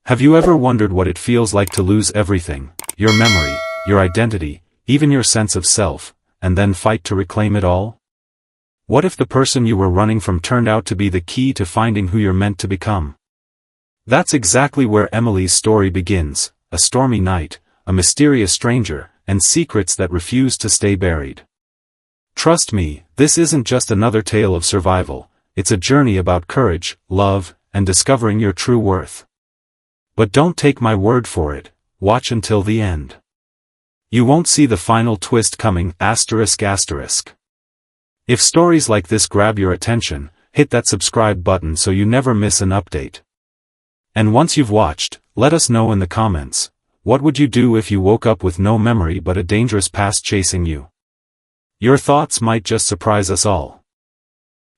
Have you ever wondered what it feels like to lose everything, your memory, your identity, even your sense of self, and then fight to reclaim it all? What if the person you were running from turned out to be the key to finding who you're meant to become? That's exactly where Emily's story begins, a stormy night, a mysterious stranger, and secrets that refuse to stay buried. Trust me, this isn't just another tale of survival, it's a journey about courage, love, and discovering your true worth. But don't take my word for it, watch until the end. You won't see the final twist coming, ***. If stories like this grab your attention, hit that subscribe button so you never miss an update. And once you've watched, let us know in the comments, what would you do if you woke up with no memory but a dangerous past chasing you? Your thoughts might just surprise us all.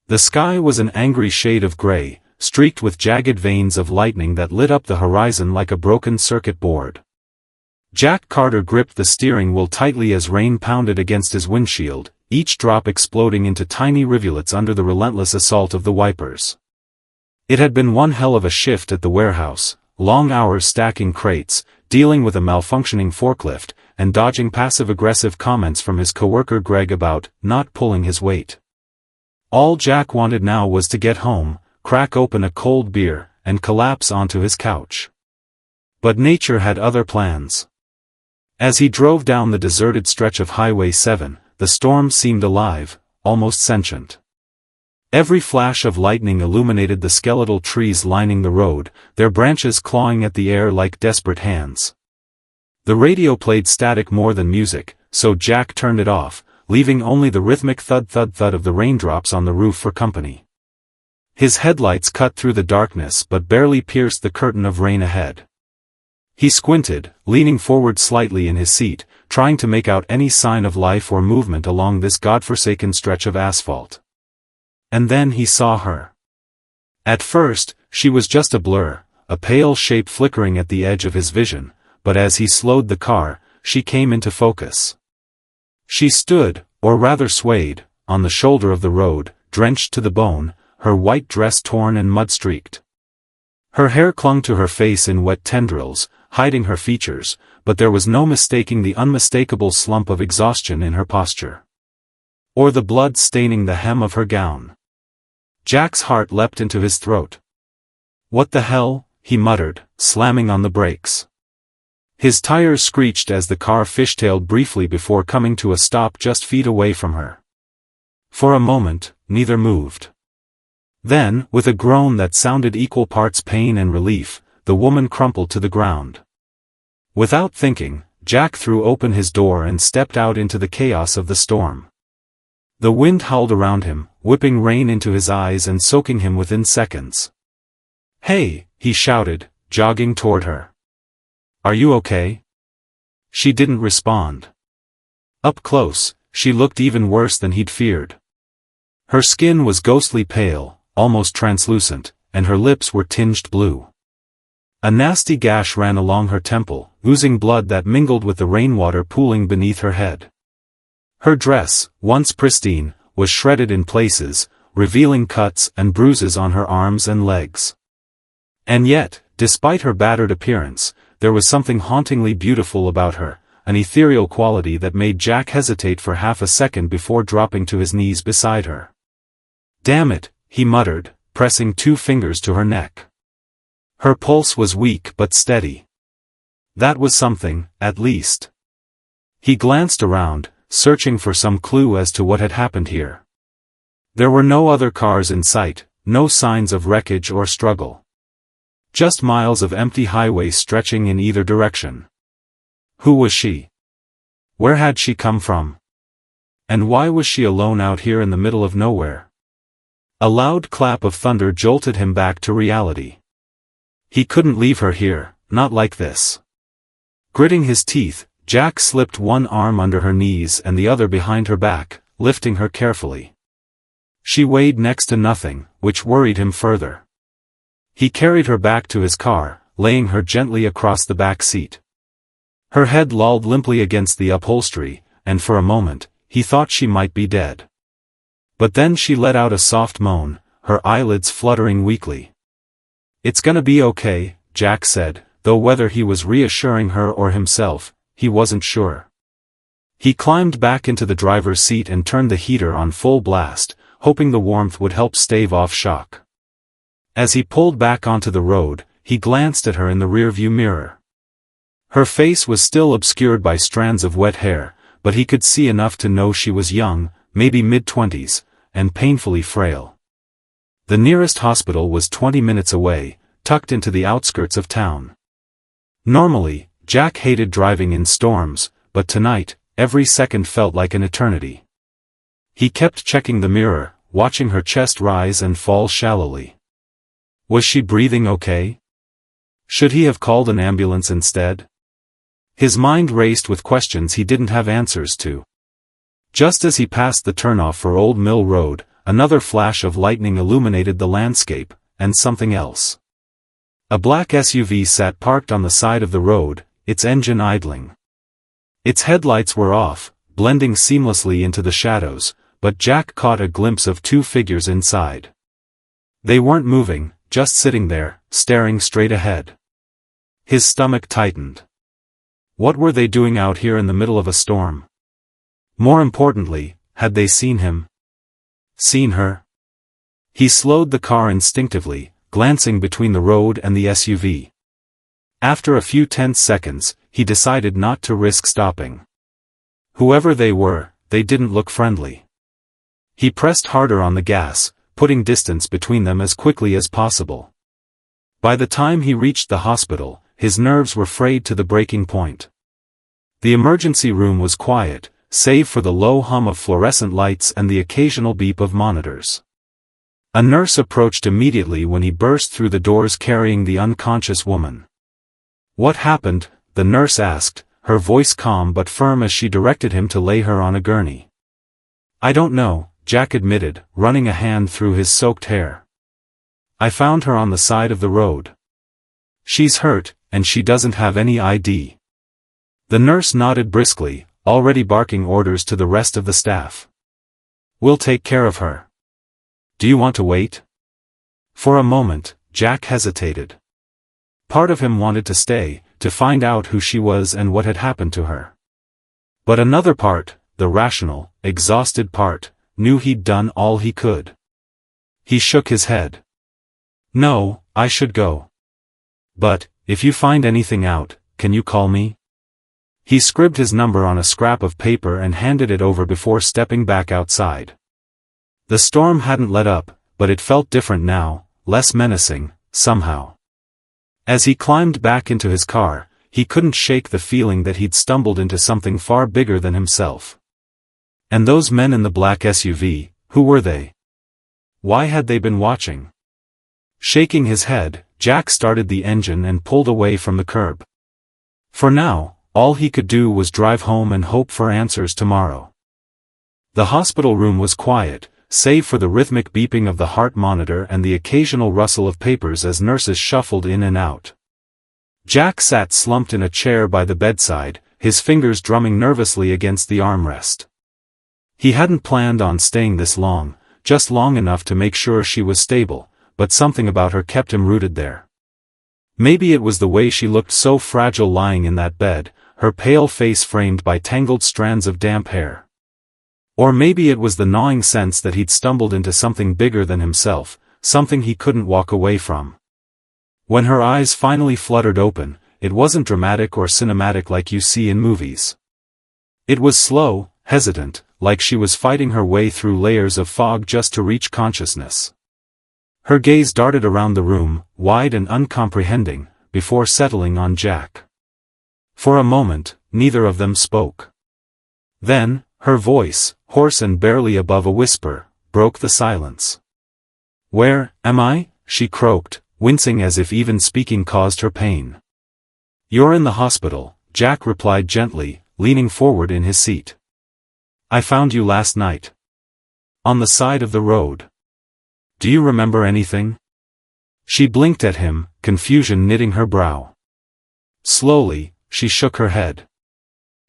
The sky was an angry shade of gray, streaked with jagged veins of lightning that lit up the horizon like a broken circuit board. Jack Carter gripped the steering wheel tightly as rain pounded against his windshield, each drop exploding into tiny rivulets under the relentless assault of the wipers. It had been one hell of a shift at the warehouse, long hours stacking crates, dealing with a malfunctioning forklift, and dodging passive-aggressive comments from his coworker Greg about not pulling his weight. All Jack wanted now was to get home, crack open a cold beer, and collapse onto his couch. But nature had other plans. As he drove down the deserted stretch of Highway 7, the storm seemed alive, almost sentient. Every flash of lightning illuminated the skeletal trees lining the road, their branches clawing at the air like desperate hands. The radio played static more than music, so Jack turned it off, leaving only the rhythmic thud-thud-thud of the raindrops on the roof for company. His headlights cut through the darkness but barely pierced the curtain of rain ahead. He squinted, leaning forward slightly in his seat, trying to make out any sign of life or movement along this godforsaken stretch of asphalt. And then he saw her. At first, she was just a blur, a pale shape flickering at the edge of his vision, but as he slowed the car, she came into focus. She stood, or rather swayed, on the shoulder of the road, drenched to the bone, her white dress torn and mud-streaked. Her hair clung to her face in wet tendrils, hiding her features, but there was no mistaking the unmistakable slump of exhaustion in her posture. Or the blood staining the hem of her gown. Jack's heart leapt into his throat. "What the hell?" he muttered, slamming on the brakes. His tires screeched as the car fishtailed briefly before coming to a stop just feet away from her. For a moment, neither moved. Then, with a groan that sounded equal parts pain and relief, the woman crumpled to the ground. Without thinking, Jack threw open his door and stepped out into the chaos of the storm. The wind howled around him, whipping rain into his eyes and soaking him within seconds. "Hey," he shouted, jogging toward her. "Are you okay?" She didn't respond. Up close, she looked even worse than he'd feared. Her skin was ghostly pale, almost translucent, and her lips were tinged blue. A nasty gash ran along her temple, oozing blood that mingled with the rainwater pooling beneath her head. Her dress, once pristine, was shredded in places, revealing cuts and bruises on her arms and legs. And yet, despite her battered appearance, there was something hauntingly beautiful about her, an ethereal quality that made Jack hesitate for half a second before dropping to his knees beside her. "Damn it," he muttered, pressing 2 fingers to her neck. Her pulse was weak but steady. That was something, at least. He glanced around, searching for some clue as to what had happened here. There were no other cars in sight, no signs of wreckage or struggle. Just miles of empty highway stretching in either direction. Who was she? Where had she come from? And why was she alone out here in the middle of nowhere? A loud clap of thunder jolted him back to reality. He couldn't leave her here, not like this. Gritting his teeth, Jack slipped one arm under her knees and the other behind her back, lifting her carefully. She weighed next to nothing, which worried him further. He carried her back to his car, laying her gently across the back seat. Her head lolled limply against the upholstery, and for a moment, he thought she might be dead. But then she let out a soft moan, her eyelids fluttering weakly. "It's gonna be okay," Jack said, though whether he was reassuring her or himself, he wasn't sure. He climbed back into the driver's seat and turned the heater on full blast, hoping the warmth would help stave off shock. As he pulled back onto the road, he glanced at her in the rearview mirror. Her face was still obscured by strands of wet hair, but he could see enough to know she was young, maybe mid-20s, and painfully frail. The nearest hospital was 20 minutes away, tucked into the outskirts of town. Normally, Jack hated driving in storms, but tonight, every second felt like an eternity. He kept checking the mirror, watching her chest rise and fall shallowly. Was she breathing okay? Should he have called an ambulance instead? His mind raced with questions he didn't have answers to. Just as he passed the turnoff for Old Mill Road, another flash of lightning illuminated the landscape, and something else. A black SUV sat parked on the side of the road, its engine idling. Its headlights were off, blending seamlessly into the shadows, but Jack caught a glimpse of two figures inside. They weren't moving, just sitting there, staring straight ahead. His stomach tightened. What were they doing out here in the middle of a storm? More importantly, had they seen him? Seen her? He slowed the car instinctively, glancing between the road and the SUV. After a few tense seconds, he decided not to risk stopping. Whoever they were, they didn't look friendly. He pressed harder on the gas, putting distance between them as quickly as possible. By the time he reached the hospital, his nerves were frayed to the breaking point. The emergency room was quiet, save for the low hum of fluorescent lights and the occasional beep of monitors. A nurse approached immediately when he burst through the doors carrying the unconscious woman. "What happened?" the nurse asked, her voice calm but firm as she directed him to lay her on a gurney. "I don't know," Jack admitted, running a hand through his soaked hair. "I found her on the side of the road. She's hurt, and she doesn't have any ID." The nurse nodded briskly, already barking orders to the rest of the staff. "We'll take care of her. Do you want to wait?" For a moment, Jack hesitated. Part of him wanted to stay, to find out who she was and what had happened to her. But another part, the rational, exhausted part, knew he'd done all he could. He shook his head. "No, I should go. But, if you find anything out, can you call me?" He scribbled his number on a scrap of paper and handed it over before stepping back outside. The storm hadn't let up, but it felt different now, less menacing, somehow. As he climbed back into his car, he couldn't shake the feeling that he'd stumbled into something far bigger than himself. And those men in the black SUV, who were they? Why had they been watching? Shaking his head, Jack started the engine and pulled away from the curb. For now, all he could do was drive home and hope for answers tomorrow. The hospital room was quiet, save for the rhythmic beeping of the heart monitor and the occasional rustle of papers as nurses shuffled in and out. Jack sat slumped in a chair by the bedside, his fingers drumming nervously against the armrest. He hadn't planned on staying this long, just long enough to make sure she was stable, but something about her kept him rooted there. Maybe it was the way she looked so fragile lying in that bed, her pale face framed by tangled strands of damp hair. Or maybe it was the gnawing sense that he'd stumbled into something bigger than himself, something he couldn't walk away from. When her eyes finally fluttered open, it wasn't dramatic or cinematic like you see in movies. It was slow, hesitant, like she was fighting her way through layers of fog just to reach consciousness. Her gaze darted around the room, wide and uncomprehending, before settling on Jack. For a moment, neither of them spoke. Then, her voice, hoarse and barely above a whisper, broke the silence. "Where am I?" she croaked, wincing as if even speaking caused her pain. "You're in the hospital," Jack replied gently, leaning forward in his seat. "I found you last night. On the side of the road. Do you remember anything?" She blinked at him, confusion knitting her brow. Slowly, she shook her head.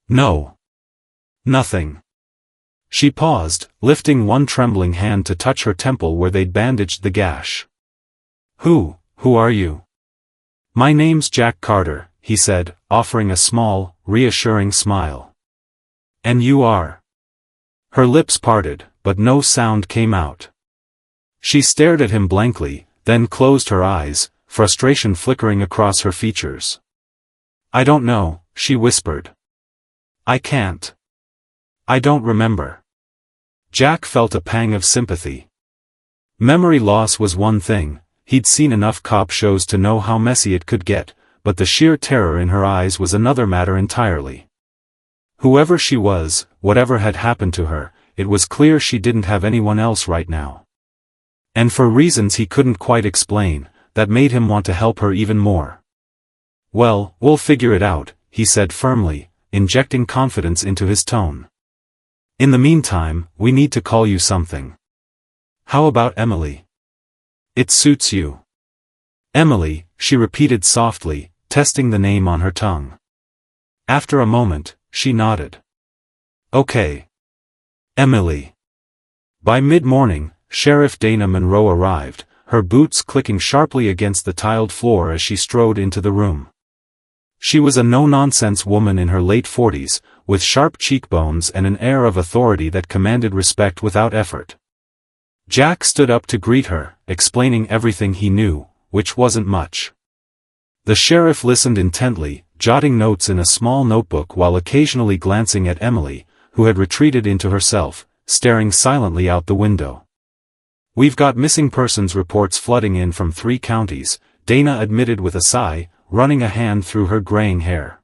"No. Nothing." She paused, lifting one trembling hand to touch her temple where they'd bandaged the gash. Who are you?" My name's Jack Carter, he said, offering a small, reassuring smile. And you are? Her lips parted, but no sound came out. She stared at him blankly, then closed her eyes, frustration flickering across her features. I don't know, she whispered. I can't. I don't remember. Jack felt a pang of sympathy. Memory loss was one thing, he'd seen enough cop shows to know how messy it could get, but the sheer terror in her eyes was another matter entirely. Whoever she was, whatever had happened to her, it was clear she didn't have anyone else right now. And for reasons he couldn't quite explain, that made him want to help her even more. Well, we'll figure it out, he said firmly, injecting confidence into his tone. In the meantime, we need to call you something. How about Emily? It suits you. Emily, she repeated softly, testing the name on her tongue. After a moment, she nodded. Okay. Emily. By mid-morning, Sheriff Dana Monroe arrived, her boots clicking sharply against the tiled floor as she strode into the room. She was a no-nonsense woman in her late 40s, with sharp cheekbones and an air of authority that commanded respect without effort. Jack stood up to greet her, explaining everything he knew, which wasn't much. The sheriff listened intently, jotting notes in a small notebook while occasionally glancing at Emily, who had retreated into herself, staring silently out the window. We've got missing persons reports flooding in from 3 counties, Dana admitted with a sigh, running a hand through her graying hair.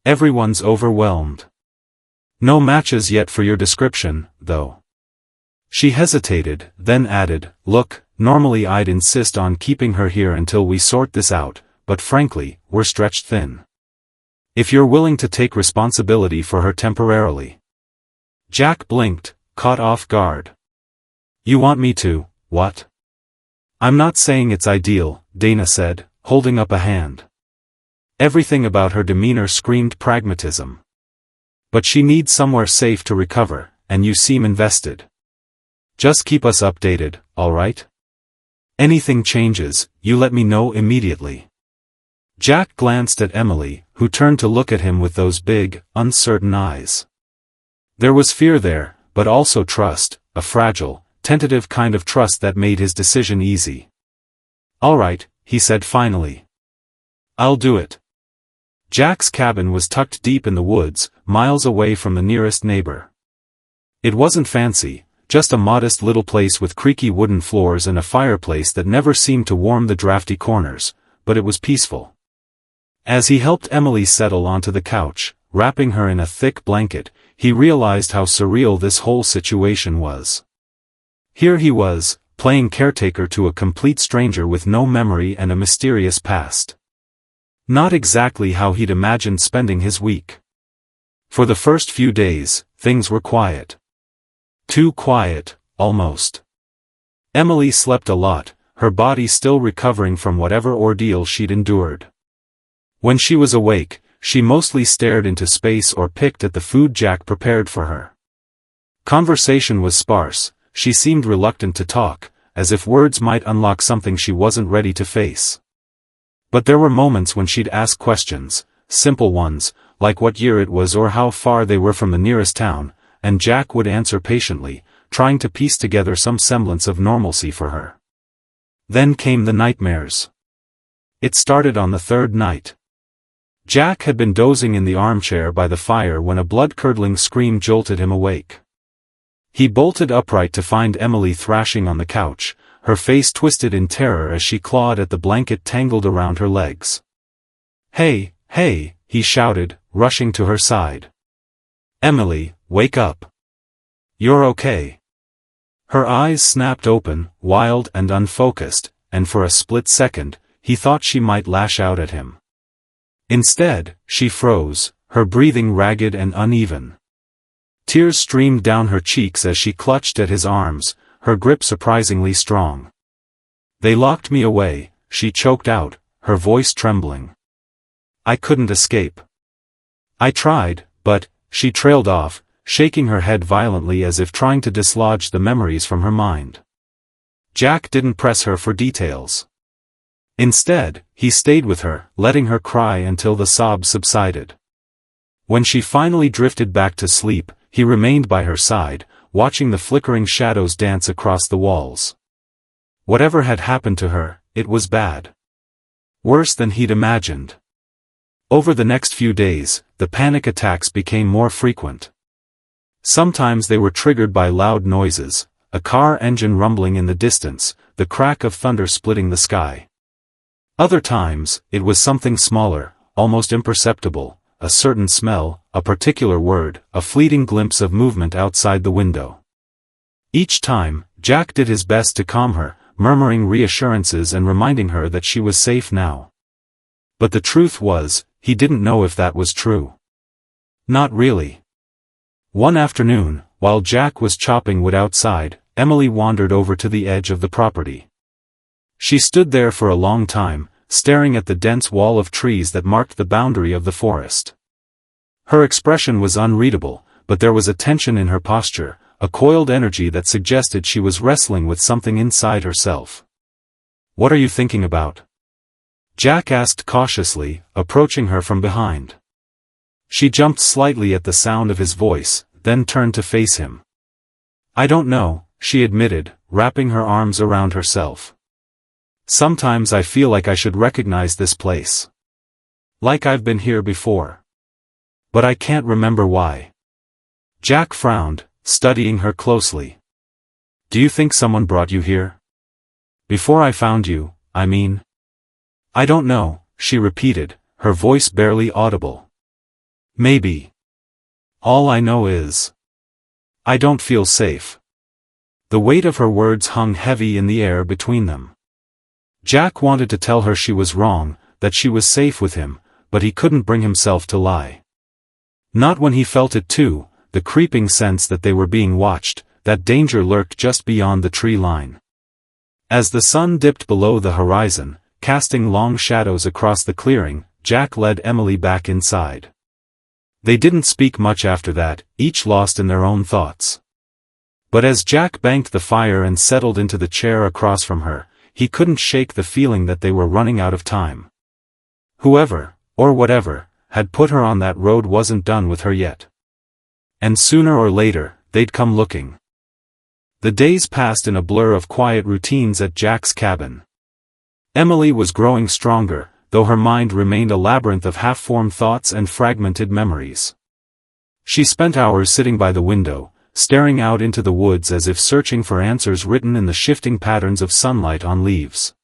Everyone's overwhelmed. No matches yet for your description, though. She hesitated, then added, look, normally I'd insist on keeping her here until we sort this out, but frankly, we're stretched thin. If you're willing to take responsibility for her temporarily. Jack blinked, caught off guard. You want me to, what? I'm not saying it's ideal, Dana said, holding up a hand. Everything about her demeanor screamed pragmatism. But she needs somewhere safe to recover, and you seem invested. Just keep us updated, all right? Anything changes, you let me know immediately. Jack glanced at Emily, who turned to look at him with those big, uncertain eyes. There was fear there, but also trust, a fragile, tentative kind of trust that made his decision easy. All right, he said finally. I'll do it. Jack's cabin was tucked deep in the woods, miles away from the nearest neighbor. It wasn't fancy, just a modest little place with creaky wooden floors and a fireplace that never seemed to warm the drafty corners, but it was peaceful. As he helped Emily settle onto the couch, wrapping her in a thick blanket, he realized how surreal this whole situation was. Here he was, playing caretaker to a complete stranger with no memory and a mysterious past. Not exactly how he'd imagined spending his week. For the first few days, things were quiet. Too quiet, almost. Emily slept a lot, her body still recovering from whatever ordeal she'd endured. When she was awake, she mostly stared into space or picked at the food Jack prepared for her. Conversation was sparse, she seemed reluctant to talk, as if words might unlock something she wasn't ready to face. But there were moments when she'd ask questions, simple ones, like what year it was or how far they were from the nearest town, and Jack would answer patiently, trying to piece together some semblance of normalcy for her. Then came the nightmares. It started on the 3rd night. Jack had been dozing in the armchair by the fire when a blood-curdling scream jolted him awake. He bolted upright to find Emily thrashing on the couch, her face twisted in terror as she clawed at the blanket tangled around her legs. Hey, hey, he shouted, rushing to her side. Emily, wake up. You're okay. Her eyes snapped open, wild and unfocused, and for a split second, he thought she might lash out at him. Instead, she froze, her breathing ragged and uneven. Tears streamed down her cheeks as she clutched at his arms, her grip surprisingly strong. They locked me away, she choked out, her voice trembling. I couldn't escape. I tried, but, she trailed off, shaking her head violently as if trying to dislodge the memories from her mind. Jack didn't press her for details. Instead, he stayed with her, letting her cry until the sobs subsided. When she finally drifted back to sleep, he remained by her side, watching the flickering shadows dance across the walls. Whatever had happened to her, it was bad. Worse than he'd imagined. Over the next few days, the panic attacks became more frequent. Sometimes they were triggered by loud noises, a car engine rumbling in the distance, the crack of thunder splitting the sky. Other times, it was something smaller, almost imperceptible, a certain smell, a particular word, a fleeting glimpse of movement outside the window. Each time, Jack did his best to calm her, murmuring reassurances and reminding her that she was safe now. But the truth was, he didn't know if that was true. Not really. One afternoon, while Jack was chopping wood outside, Emily wandered over to the edge of the property. She stood there for a long time, staring at the dense wall of trees that marked the boundary of the forest. Her expression was unreadable, but there was a tension in her posture, a coiled energy that suggested she was wrestling with something inside herself. "What are you thinking about?" Jack asked cautiously, approaching her from behind. She jumped slightly at the sound of his voice, then turned to face him. "I don't know," she admitted, wrapping her arms around herself. "Sometimes I feel like I should recognize this place. Like I've been here before. But I can't remember why." Jack frowned, studying her closely. "Do you think someone brought you here? Before I found you, I mean?" "I don't know," she repeated, her voice barely audible. "Maybe. All I know is, I don't feel safe." The weight of her words hung heavy in the air between them. Jack wanted to tell her she was wrong, that she was safe with him, but he couldn't bring himself to lie. Not when he felt it too, the creeping sense that they were being watched, that danger lurked just beyond the tree line. As the sun dipped below the horizon, casting long shadows across the clearing, Jack led Emily back inside. They didn't speak much after that, each lost in their own thoughts. But as Jack banked the fire and settled into the chair across from her, he couldn't shake the feeling that they were running out of time. Whoever, or whatever, had put her on that road wasn't done with her yet. And sooner or later, they'd come looking. The days passed in a blur of quiet routines at Jack's cabin. Emily was growing stronger, though her mind remained a labyrinth of half-formed thoughts and fragmented memories. She spent hours sitting by the window, staring out into the woods as if searching for answers written in the shifting patterns of sunlight on leaves.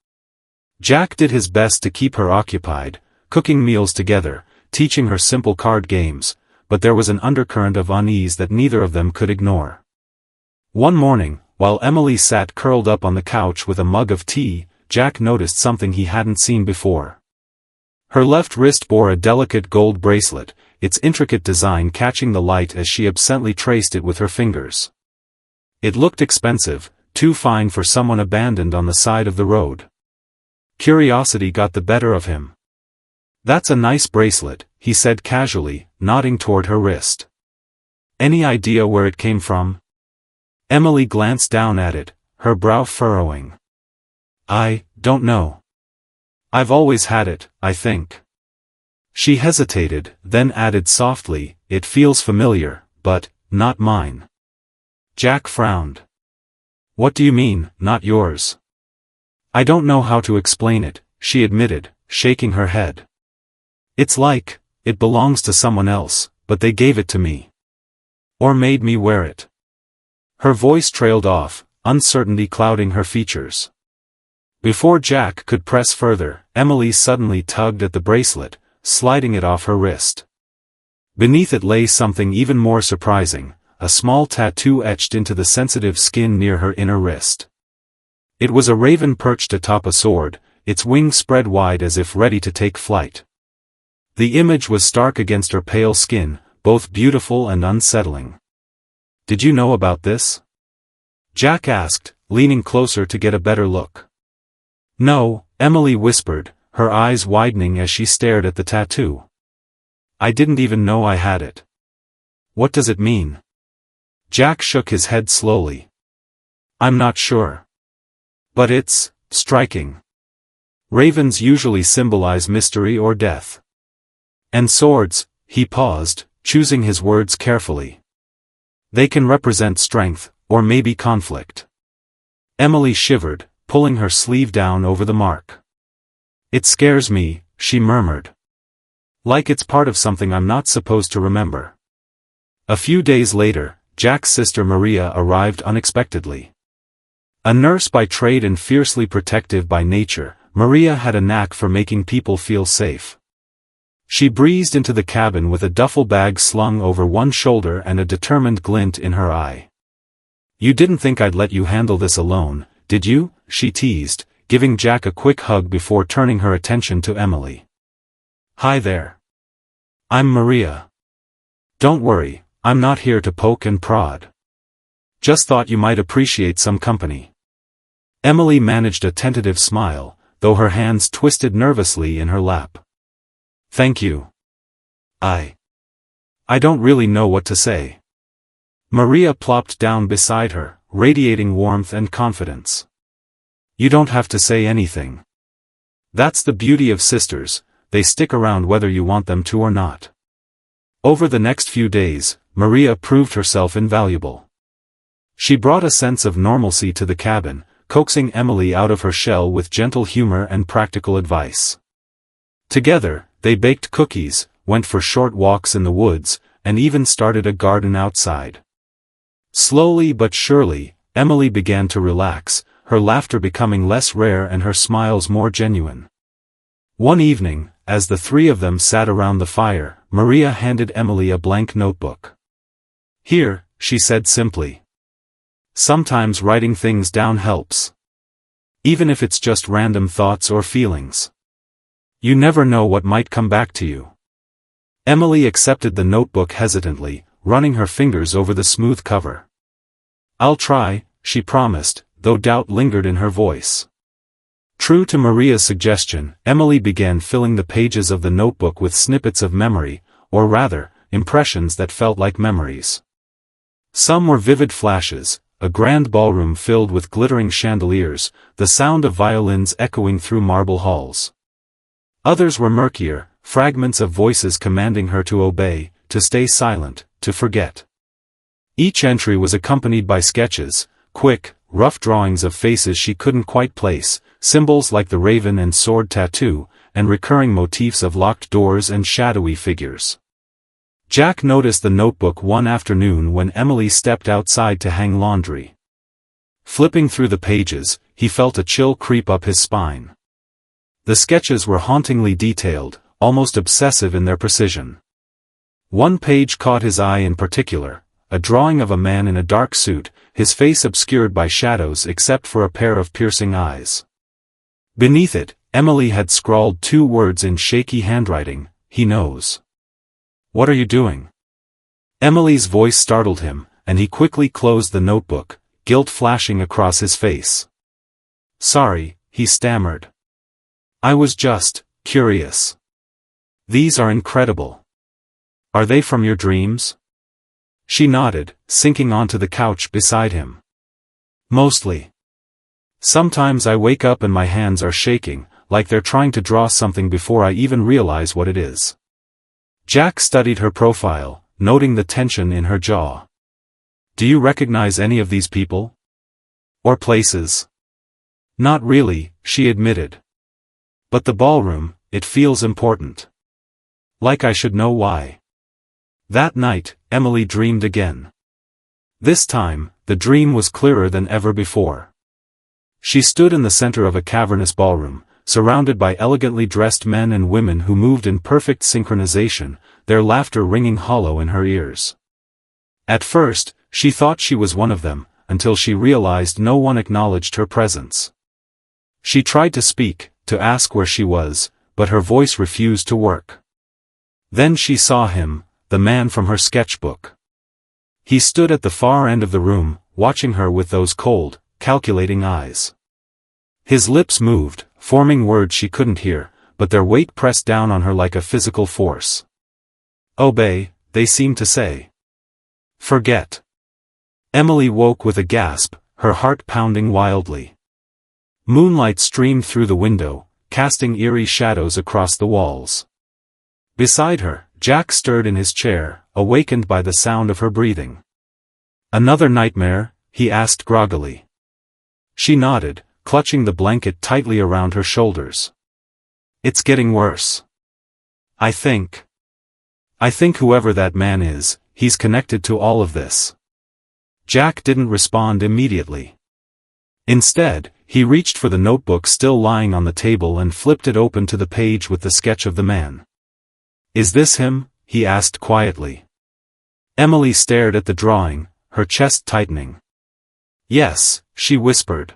Jack did his best to keep her occupied, cooking meals together, teaching her simple card games, but there was an undercurrent of unease that neither of them could ignore. One morning, while Emily sat curled up on the couch with a mug of tea, Jack noticed something he hadn't seen before. Her left wrist bore a delicate gold bracelet, its intricate design catching the light as she absently traced it with her fingers. It looked expensive, too fine for someone abandoned on the side of the road. Curiosity got the better of him. "That's a nice bracelet," he said casually, nodding toward her wrist. "Any idea where it came from?" Emily glanced down at it, her brow furrowing. "I don't know. I've always had it, I think." She hesitated, then added softly, "It feels familiar, but not mine." Jack frowned. "What do you mean, not yours?" "I don't know how to explain it," she admitted, shaking her head. "It's like, it belongs to someone else, but they gave it to me. Or made me wear it." Her voice trailed off, uncertainty clouding her features. Before Jack could press further, Emily suddenly tugged at the bracelet, sliding it off her wrist. Beneath it lay something even more surprising, a small tattoo etched into the sensitive skin near her inner wrist. It was a raven perched atop a sword, its wings spread wide as if ready to take flight. The image was stark against her pale skin, both beautiful and unsettling. "Did you know about this?" Jack asked, leaning closer to get a better look. "No," Emily whispered, her eyes widening as she stared at the tattoo. "I didn't even know I had it." "What does it mean?" Jack shook his head slowly. "I'm not sure. But it's striking. Ravens usually symbolize mystery or death. And swords, he paused, choosing his words carefully. They can represent strength, or maybe conflict. Emily shivered, pulling her sleeve down over the mark. It scares me, she murmured. Like it's part of something I'm not supposed to remember. A few days later, Jack's sister Maria arrived unexpectedly. A nurse by trade and fiercely protective by nature, Maria had a knack for making people feel safe. She breezed into the cabin with a duffel bag slung over one shoulder and a determined glint in her eye. "You didn't think I'd let you handle this alone, did you?" she teased, giving Jack a quick hug before turning her attention to Emily. "Hi there. I'm Maria. Don't worry, I'm not here to poke and prod. Just thought you might appreciate some company." Emily managed a tentative smile, though her hands twisted nervously in her lap. "Thank you. I don't really know what to say." Maria plopped down beside her, radiating warmth and confidence. "You don't have to say anything. That's the beauty of sisters, they stick around whether you want them to or not." Over the next few days, Maria proved herself invaluable. She brought a sense of normalcy to the cabin, coaxing Emily out of her shell with gentle humor and practical advice. Together, they baked cookies, went for short walks in the woods, and even started a garden outside. Slowly but surely, Emily began to relax, her laughter becoming less rare and her smiles more genuine. One evening, as the three of them sat around the fire, Maria handed Emily a blank notebook. "Here," she said simply. "Sometimes writing things down helps. Even if it's just random thoughts or feelings. You never know what might come back to you." Emily accepted the notebook hesitantly, running her fingers over the smooth cover. "I'll try," she promised, though doubt lingered in her voice. True to Maria's suggestion, Emily began filling the pages of the notebook with snippets of memory, or rather, impressions that felt like memories. Some were vivid flashes, a grand ballroom filled with glittering chandeliers, the sound of violins echoing through marble halls. Others were murkier, fragments of voices commanding her to obey, to stay silent, to forget. Each entry was accompanied by sketches, quick, rough drawings of faces she couldn't quite place, symbols like the raven and sword tattoo, and recurring motifs of locked doors and shadowy figures. Jack noticed the notebook one afternoon when Emily stepped outside to hang laundry. Flipping through the pages, he felt a chill creep up his spine. The sketches were hauntingly detailed, almost obsessive in their precision. One page caught his eye in particular, a drawing of a man in a dark suit, his face obscured by shadows except for a pair of piercing eyes. Beneath it, Emily had scrawled 2 words in shaky handwriting, "He knows." "What are you doing?" Emily's voice startled him, and he quickly closed the notebook, guilt flashing across his face. "Sorry," he stammered. "I was just curious. These are incredible. Are they from your dreams?" She nodded, sinking onto the couch beside him. "Mostly. Sometimes I wake up and my hands are shaking, like they're trying to draw something before I even realize what it is." Jack studied her profile, noting the tension in her jaw. "Do you recognize any of these people? Or places?" "Not really," she admitted. "But the ballroom, it feels important. Like I should know why." That night, Emily dreamed again. This time, the dream was clearer than ever before. She stood in the center of a cavernous ballroom, surrounded by elegantly dressed men and women who moved in perfect synchronization, their laughter ringing hollow in her ears. At first, she thought she was one of them, until she realized no one acknowledged her presence. She tried to speak, to ask where she was, but her voice refused to work. Then she saw him, the man from her sketchbook. He stood at the far end of the room, watching her with those cold, calculating eyes. His lips moved, forming words she couldn't hear, but their weight pressed down on her like a physical force. "Obey," they seemed to say. "Forget." Emily woke with a gasp, her heart pounding wildly. Moonlight streamed through the window, casting eerie shadows across the walls. Beside her, Jack stirred in his chair, awakened by the sound of her breathing. "Another nightmare?" he asked groggily. She nodded, clutching the blanket tightly around her shoulders. "It's getting worse. I think whoever that man is, he's connected to all of this." Jack didn't respond immediately. Instead, he reached for the notebook still lying on the table and flipped it open to the page with the sketch of the man. "Is this him?" he asked quietly. Emily stared at the drawing, her chest tightening. "Yes," she whispered.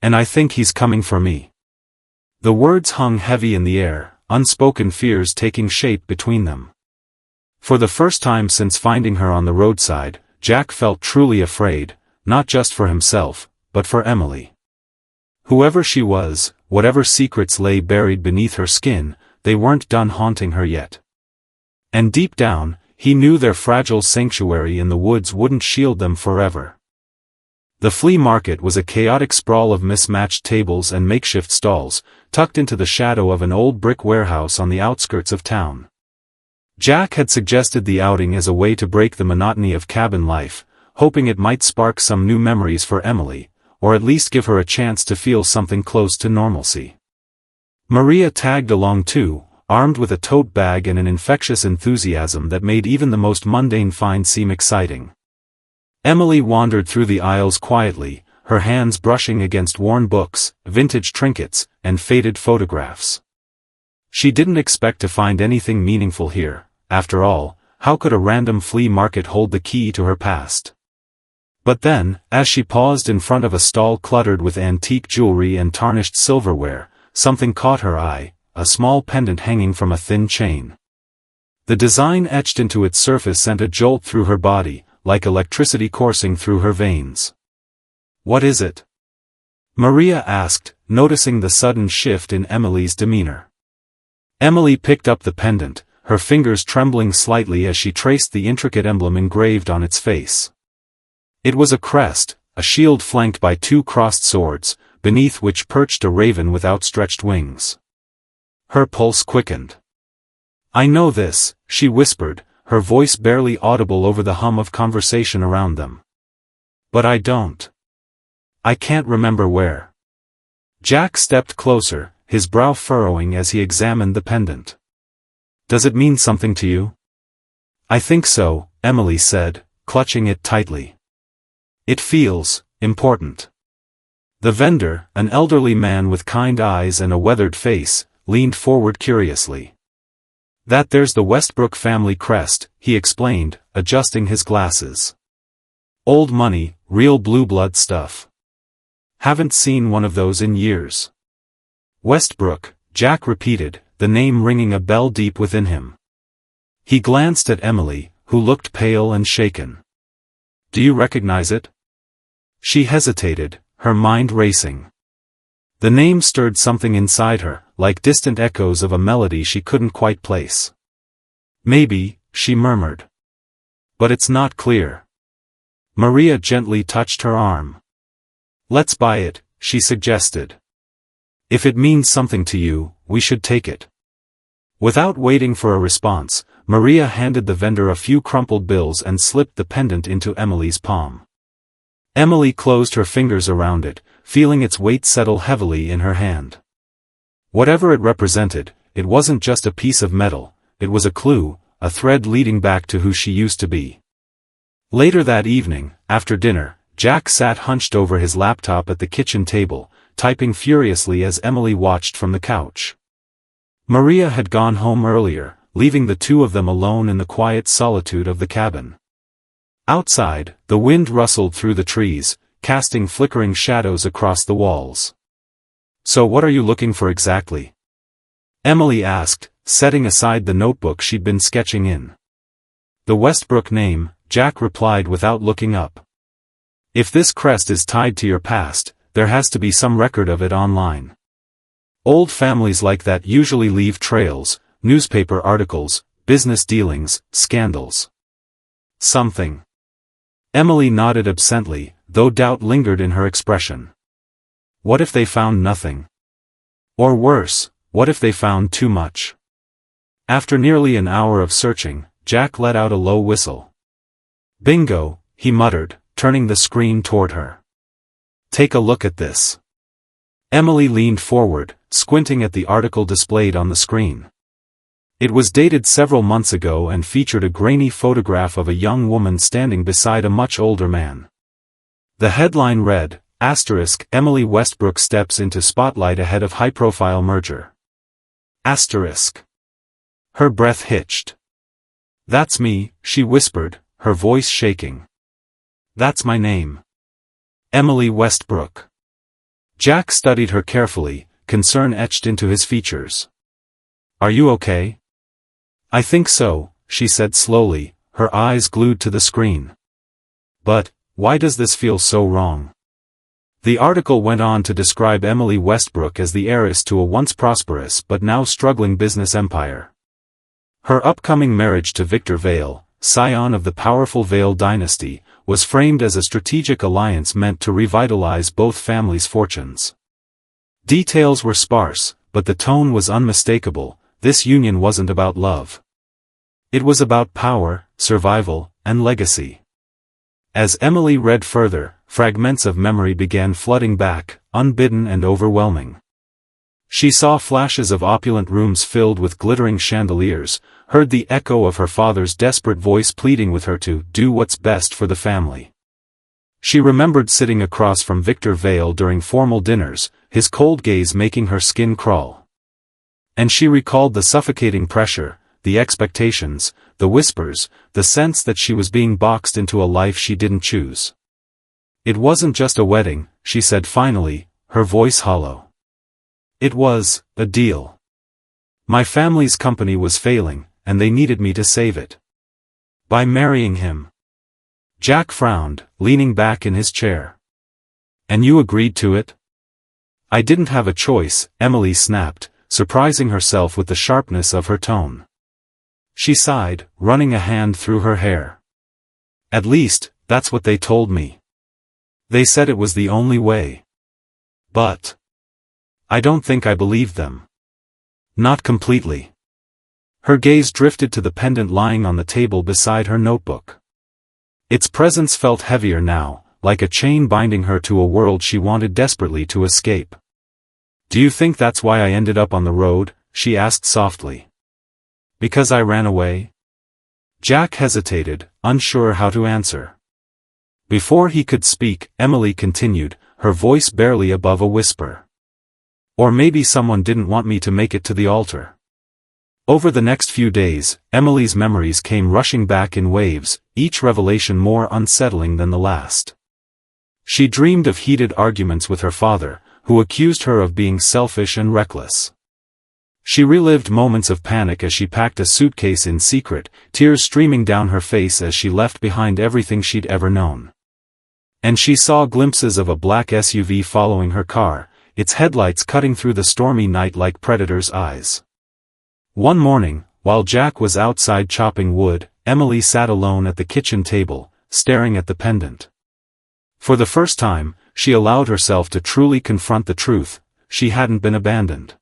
"And I think he's coming for me." The words hung heavy in the air, unspoken fears taking shape between them. For the first time since finding her on the roadside, Jack felt truly afraid, not just for himself, but for Emily. Whoever she was, whatever secrets lay buried beneath her skin, they weren't done haunting her yet. And deep down, he knew their fragile sanctuary in the woods wouldn't shield them forever. The flea market was a chaotic sprawl of mismatched tables and makeshift stalls, tucked into the shadow of an old brick warehouse on the outskirts of town. Jack had suggested the outing as a way to break the monotony of cabin life, hoping it might spark some new memories for Emily, or at least give her a chance to feel something close to normalcy. Maria tagged along too, armed with a tote bag and an infectious enthusiasm that made even the most mundane find seem exciting. Emily wandered through the aisles quietly, her hands brushing against worn books, vintage trinkets, and faded photographs. She didn't expect to find anything meaningful here. After all, how could a random flea market hold the key to her past? But then, as she paused in front of a stall cluttered with antique jewelry and tarnished silverware, something caught her eye, a small pendant hanging from a thin chain. The design etched into its surface sent a jolt through her body, like electricity coursing through her veins. "What is it?" Maria asked, noticing the sudden shift in Emily's demeanor. Emily picked up the pendant, her fingers trembling slightly as she traced the intricate emblem engraved on its face. It was a crest, a shield flanked by two crossed swords, beneath which perched a raven with outstretched wings. Her pulse quickened. "I know this," she whispered, her voice barely audible over the hum of conversation around them. "But I don't. I can't remember where." Jack stepped closer, his brow furrowing as he examined the pendant. "Does it mean something to you?" "I think so," Emily said, clutching it tightly. "It feels important." The vendor, an elderly man with kind eyes and a weathered face, leaned forward curiously. "There's the Westbrook family crest," he explained, adjusting his glasses. "Old money, real blue blood stuff. Haven't seen one of those in years." "Westbrook," Jack repeated, the name ringing a bell deep within him. He glanced at Emily, who looked pale and shaken. "Do you recognize it?" She hesitated, her mind racing. The name stirred something inside her, like distant echoes of a melody she couldn't quite place. "Maybe," she murmured. "But it's not clear." Maria gently touched her arm. "Let's buy it," she suggested. "If it means something to you, we should take it." Without waiting for a response, Maria handed the vendor a few crumpled bills and slipped the pendant into Emily's palm. Emily closed her fingers around it, feeling its weight settle heavily in her hand. Whatever it represented, it wasn't just a piece of metal, it was a clue, a thread leading back to who she used to be. Later that evening, after dinner, Jack sat hunched over his laptop at the kitchen table, typing furiously as Emily watched from the couch. Maria had gone home earlier, leaving the two of them alone in the quiet solitude of the cabin. Outside, the wind rustled through the trees, casting flickering shadows across the walls. "So what are you looking for exactly?" Emily asked, setting aside the notebook she'd been sketching in. "The Westbrook name," Jack replied without looking up. "If this crest is tied to your past, there has to be some record of it online. Old families like that usually leave trails, newspaper articles, business dealings, scandals. Something." Emily nodded absently, though doubt lingered in her expression. "What if they found nothing?" Or worse, what if they found too much? After nearly an hour of searching, Jack let out a low whistle. Bingo, he muttered, turning the screen toward her. Take a look at this. Emily leaned forward, squinting at the article displayed on the screen. It was dated several months ago and featured a grainy photograph of a young woman standing beside a much older man. The headline read, Emily Westbrook steps into spotlight ahead of high-profile merger. Her breath hitched. That's me, she whispered, her voice shaking. That's my name. Emily Westbrook. Jack studied her carefully, concern etched into his features. Are you okay? I think so, she said slowly, her eyes glued to the screen. But, why does this feel so wrong? The article went on to describe Emily Westbrook as the heiress to a once prosperous but now struggling business empire. Her upcoming marriage to Victor Vale, scion of the powerful Vale dynasty, was framed as a strategic alliance meant to revitalize both families' fortunes. Details were sparse, but the tone was unmistakable. This union wasn't about love. It was about power, survival, and legacy. As Emily read further, fragments of memory began flooding back, unbidden and overwhelming. She saw flashes of opulent rooms filled with glittering chandeliers, heard the echo of her father's desperate voice pleading with her to do what's best for the family. She remembered sitting across from Victor Vale during formal dinners, his cold gaze making her skin crawl. And she recalled the suffocating pressure, the expectations, the whispers, the sense that she was being boxed into a life she didn't choose. It wasn't just a wedding, she said finally, her voice hollow. It was a deal. My family's company was failing, and they needed me to save it. By marrying him. Jack frowned, leaning back in his chair. And you agreed to it? I didn't have a choice, Emily snapped, surprising herself with the sharpness of her tone. She sighed, running a hand through her hair. At least, that's what they told me. They said it was the only way. But I don't think I believed them. Not completely. Her gaze drifted to the pendant lying on the table beside her notebook. Its presence felt heavier now, like a chain binding her to a world she wanted desperately to escape. Do you think that's why I ended up on the road? She asked softly. Because I ran away? Jack hesitated, unsure how to answer. Before he could speak, Emily continued, her voice barely above a whisper. Or maybe someone didn't want me to make it to the altar. Over the next few days, Emily's memories came rushing back in waves, each revelation more unsettling than the last. She dreamed of heated arguments with her father, who accused her of being selfish and reckless. She relived moments of panic as she packed a suitcase in secret, tears streaming down her face as she left behind everything she'd ever known. And she saw glimpses of a black SUV following her car, its headlights cutting through the stormy night like predators' eyes. One morning, while Jack was outside chopping wood, Emily sat alone at the kitchen table, staring at the pendant. For the first time, she allowed herself to truly confront the truth: she hadn't been abandoned.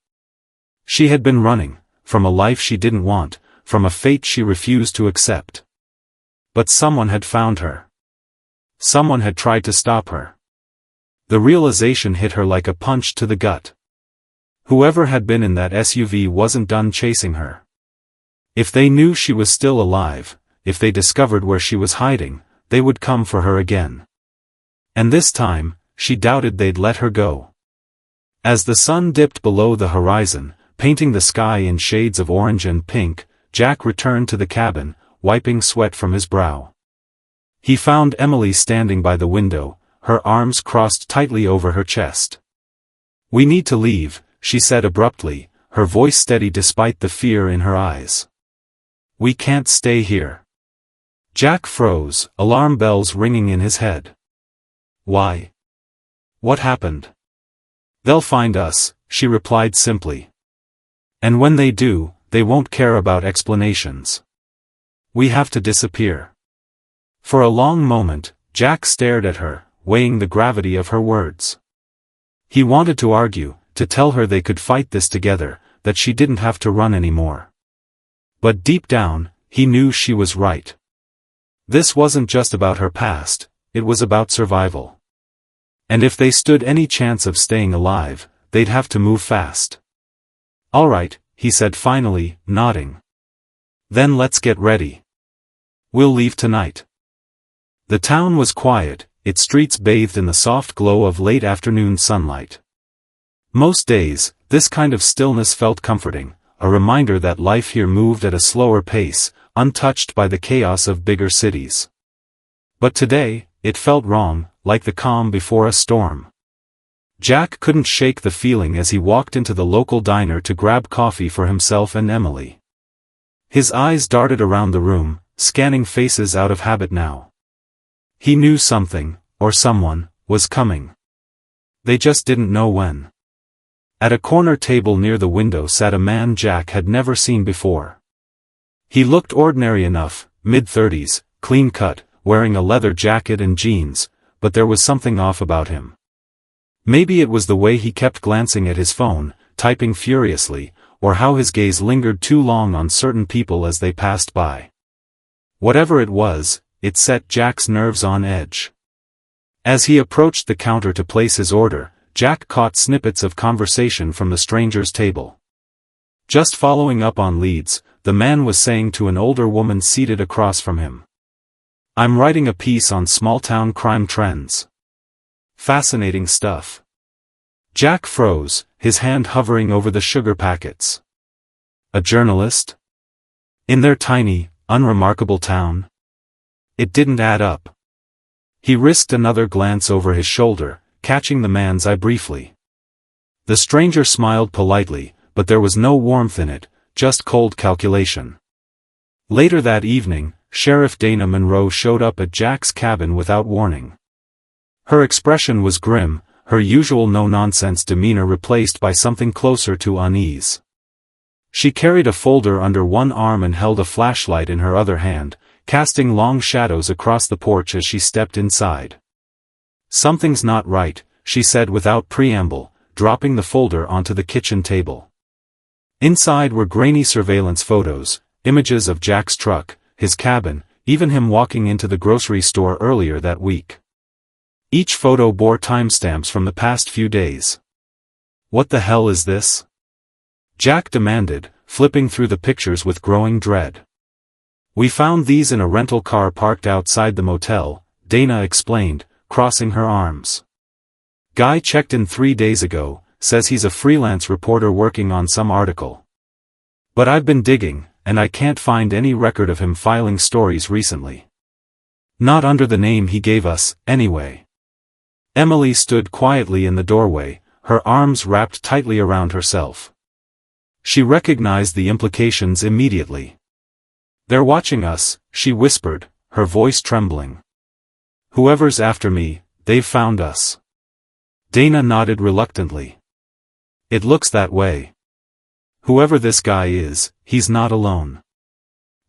She had been running, from a life she didn't want, from a fate she refused to accept. But someone had found her. Someone had tried to stop her. The realization hit her like a punch to the gut. Whoever had been in that SUV wasn't done chasing her. If they knew she was still alive, if they discovered where she was hiding, they would come for her again. And this time, she doubted they'd let her go. As the sun dipped below the horizon, painting the sky in shades of orange and pink, Jack returned to the cabin, wiping sweat from his brow. He found Emily standing by the window, her arms crossed tightly over her chest. "We need to leave," she said abruptly, her voice steady despite the fear in her eyes. "We can't stay here." Jack froze, alarm bells ringing in his head. "Why? What happened?" "They'll find us," she replied simply. "And when they do, they won't care about explanations. We have to disappear." For a long moment, Jack stared at her, weighing the gravity of her words. He wanted to argue, to tell her they could fight this together, that she didn't have to run anymore. But deep down, he knew she was right. This wasn't just about her past, it was about survival. And if they stood any chance of staying alive, they'd have to move fast. "All right," he said finally, nodding. "Then let's get ready. We'll leave tonight." The town was quiet, its streets bathed in the soft glow of late afternoon sunlight. Most days, this kind of stillness felt comforting, a reminder that life here moved at a slower pace, untouched by the chaos of bigger cities. But today, it felt wrong, like the calm before a storm. Jack couldn't shake the feeling as he walked into the local diner to grab coffee for himself and Emily. His eyes darted around the room, scanning faces out of habit now. He knew something, or someone, was coming. They just didn't know when. At a corner table near the window sat a man Jack had never seen before. He looked ordinary enough, mid-30s, clean-cut, wearing a leather jacket and jeans, but there was something off about him. Maybe it was the way he kept glancing at his phone, typing furiously, or how his gaze lingered too long on certain people as they passed by. Whatever it was, it set Jack's nerves on edge. As he approached the counter to place his order, Jack caught snippets of conversation from the stranger's table. Just following up on leads, the man was saying to an older woman seated across from him, "I'm writing a piece on small-town crime trends. Fascinating stuff." Jack froze, his hand hovering over the sugar packets. A journalist? In their tiny, unremarkable town? It didn't add up. He risked another glance over his shoulder, catching the man's eye briefly. The stranger smiled politely, but there was no warmth in it, just cold calculation. Later that evening, Sheriff Dana Monroe showed up at Jack's cabin without warning. Her expression was grim, her usual no-nonsense demeanor replaced by something closer to unease. She carried a folder under one arm and held a flashlight in her other hand, casting long shadows across the porch as she stepped inside. "Something's not right," she said without preamble, dropping the folder onto the kitchen table. Inside were grainy surveillance photos, images of Jack's truck, his cabin, even him walking into the grocery store earlier that week. Each photo bore timestamps from the past few days. "What the hell is this?" Jack demanded, flipping through the pictures with growing dread. "We found these in a rental car parked outside the motel," Dana explained, crossing her arms. "Guy checked in 3 days ago, says he's a freelance reporter working on some article. But I've been digging, and I can't find any record of him filing stories recently. Not under the name he gave us, anyway." Emily stood quietly in the doorway, her arms wrapped tightly around herself. She recognized the implications immediately. "They're watching us," she whispered, her voice trembling. "Whoever's after me, they've found us." Dana nodded reluctantly. "It looks that way. Whoever this guy is, he's not alone.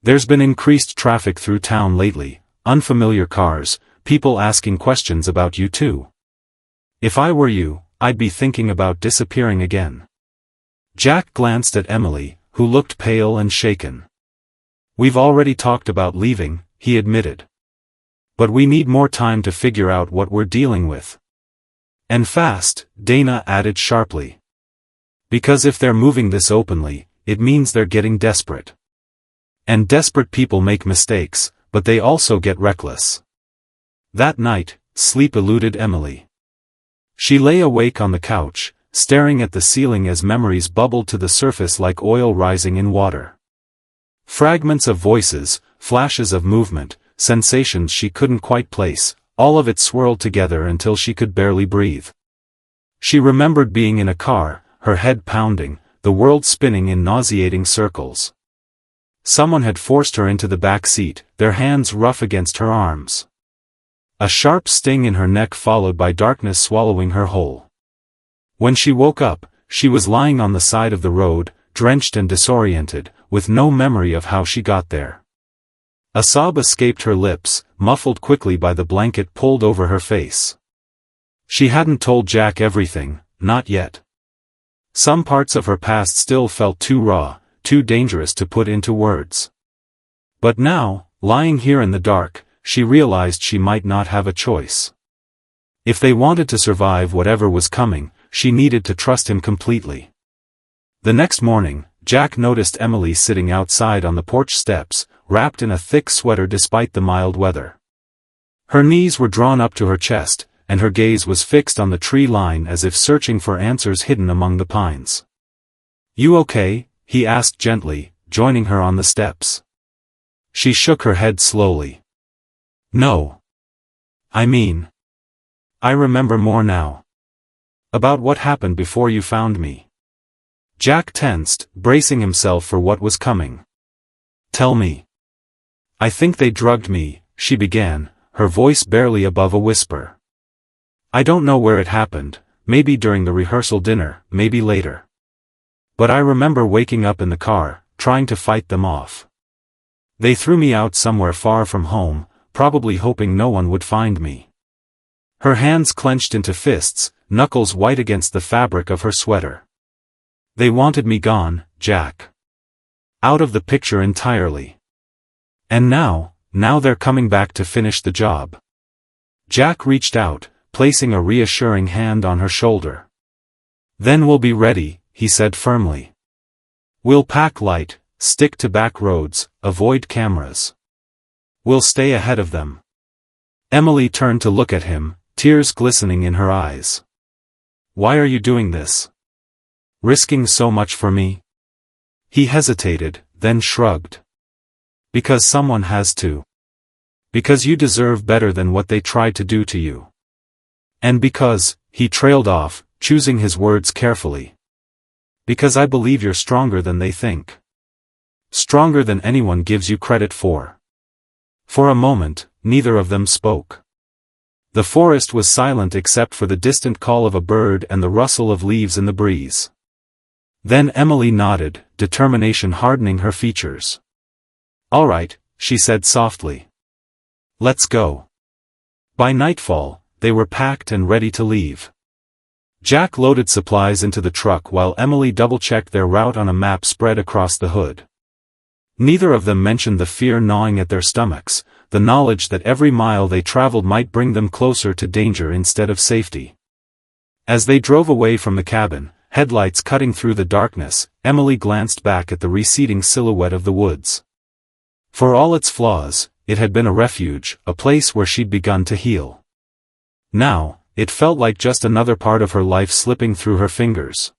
There's been increased traffic through town lately, unfamiliar cars, people asking questions about you too. If I were you, I'd be thinking about disappearing again." Jack glanced at Emily, who looked pale and shaken. "We've already talked about leaving," he admitted. "But we need more time to figure out what we're dealing with." "And fast," Dana added sharply. "Because if they're moving this openly, it means they're getting desperate. And desperate people make mistakes, but they also get reckless." That night, sleep eluded Emily. She lay awake on the couch, staring at the ceiling as memories bubbled to the surface like oil rising in water. Fragments of voices, flashes of movement, sensations she couldn't quite place, all of it swirled together until she could barely breathe. She remembered being in a car, her head pounding, the world spinning in nauseating circles. Someone had forced her into the back seat, their hands rough against her arms. A sharp sting in her neck followed by darkness swallowing her whole. When she woke up, she was lying on the side of the road, drenched and disoriented, with no memory of how she got there. A sob escaped her lips, muffled quickly by the blanket pulled over her face. She hadn't told Jack everything, not yet. Some parts of her past still felt too raw, too dangerous to put into words. But now, lying here in the dark, she realized she might not have a choice. If they wanted to survive whatever was coming, she needed to trust him completely. The next morning, Jack noticed Emily sitting outside on the porch steps, wrapped in a thick sweater despite the mild weather. Her knees were drawn up to her chest, and her gaze was fixed on the tree line as if searching for answers hidden among the pines. "You okay?" he asked gently, joining her on the steps. She shook her head slowly. "No. I mean, I remember more now. About what happened before you found me." Jack tensed, bracing himself for what was coming. "Tell me." "I think they drugged me," she began, her voice barely above a whisper. "I don't know where it happened, maybe during the rehearsal dinner, maybe later. But I remember waking up in the car, trying to fight them off. They threw me out somewhere far from home, probably hoping no one would find me." Her hands clenched into fists, knuckles white against the fabric of her sweater. "They wanted me gone, Jack. Out of the picture entirely. And now they're coming back to finish the job." Jack reached out, placing a reassuring hand on her shoulder. "Then we'll be ready," he said firmly. "We'll pack light, stick to back roads, avoid cameras. We'll stay ahead of them." Emily turned to look at him, tears glistening in her eyes. "Why are you doing this? Risking so much for me?" He hesitated, then shrugged. "Because someone has to. Because you deserve better than what they tried to do to you. And because," he trailed off, choosing his words carefully. "Because I believe you're stronger than they think. Stronger than anyone gives you credit for." For a moment, neither of them spoke. The forest was silent except for the distant call of a bird and the rustle of leaves in the breeze. Then Emily nodded, determination hardening her features. "All right," she said softly. "Let's go." By nightfall, they were packed and ready to leave. Jack loaded supplies into the truck while Emily double-checked their route on a map spread across the hood. Neither of them mentioned the fear gnawing at their stomachs, the knowledge that every mile they traveled might bring them closer to danger instead of safety. As they drove away from the cabin, headlights cutting through the darkness, Emily glanced back at the receding silhouette of the woods. For all its flaws, it had been a refuge, a place where she'd begun to heal. Now, it felt like just another part of her life slipping through her fingers.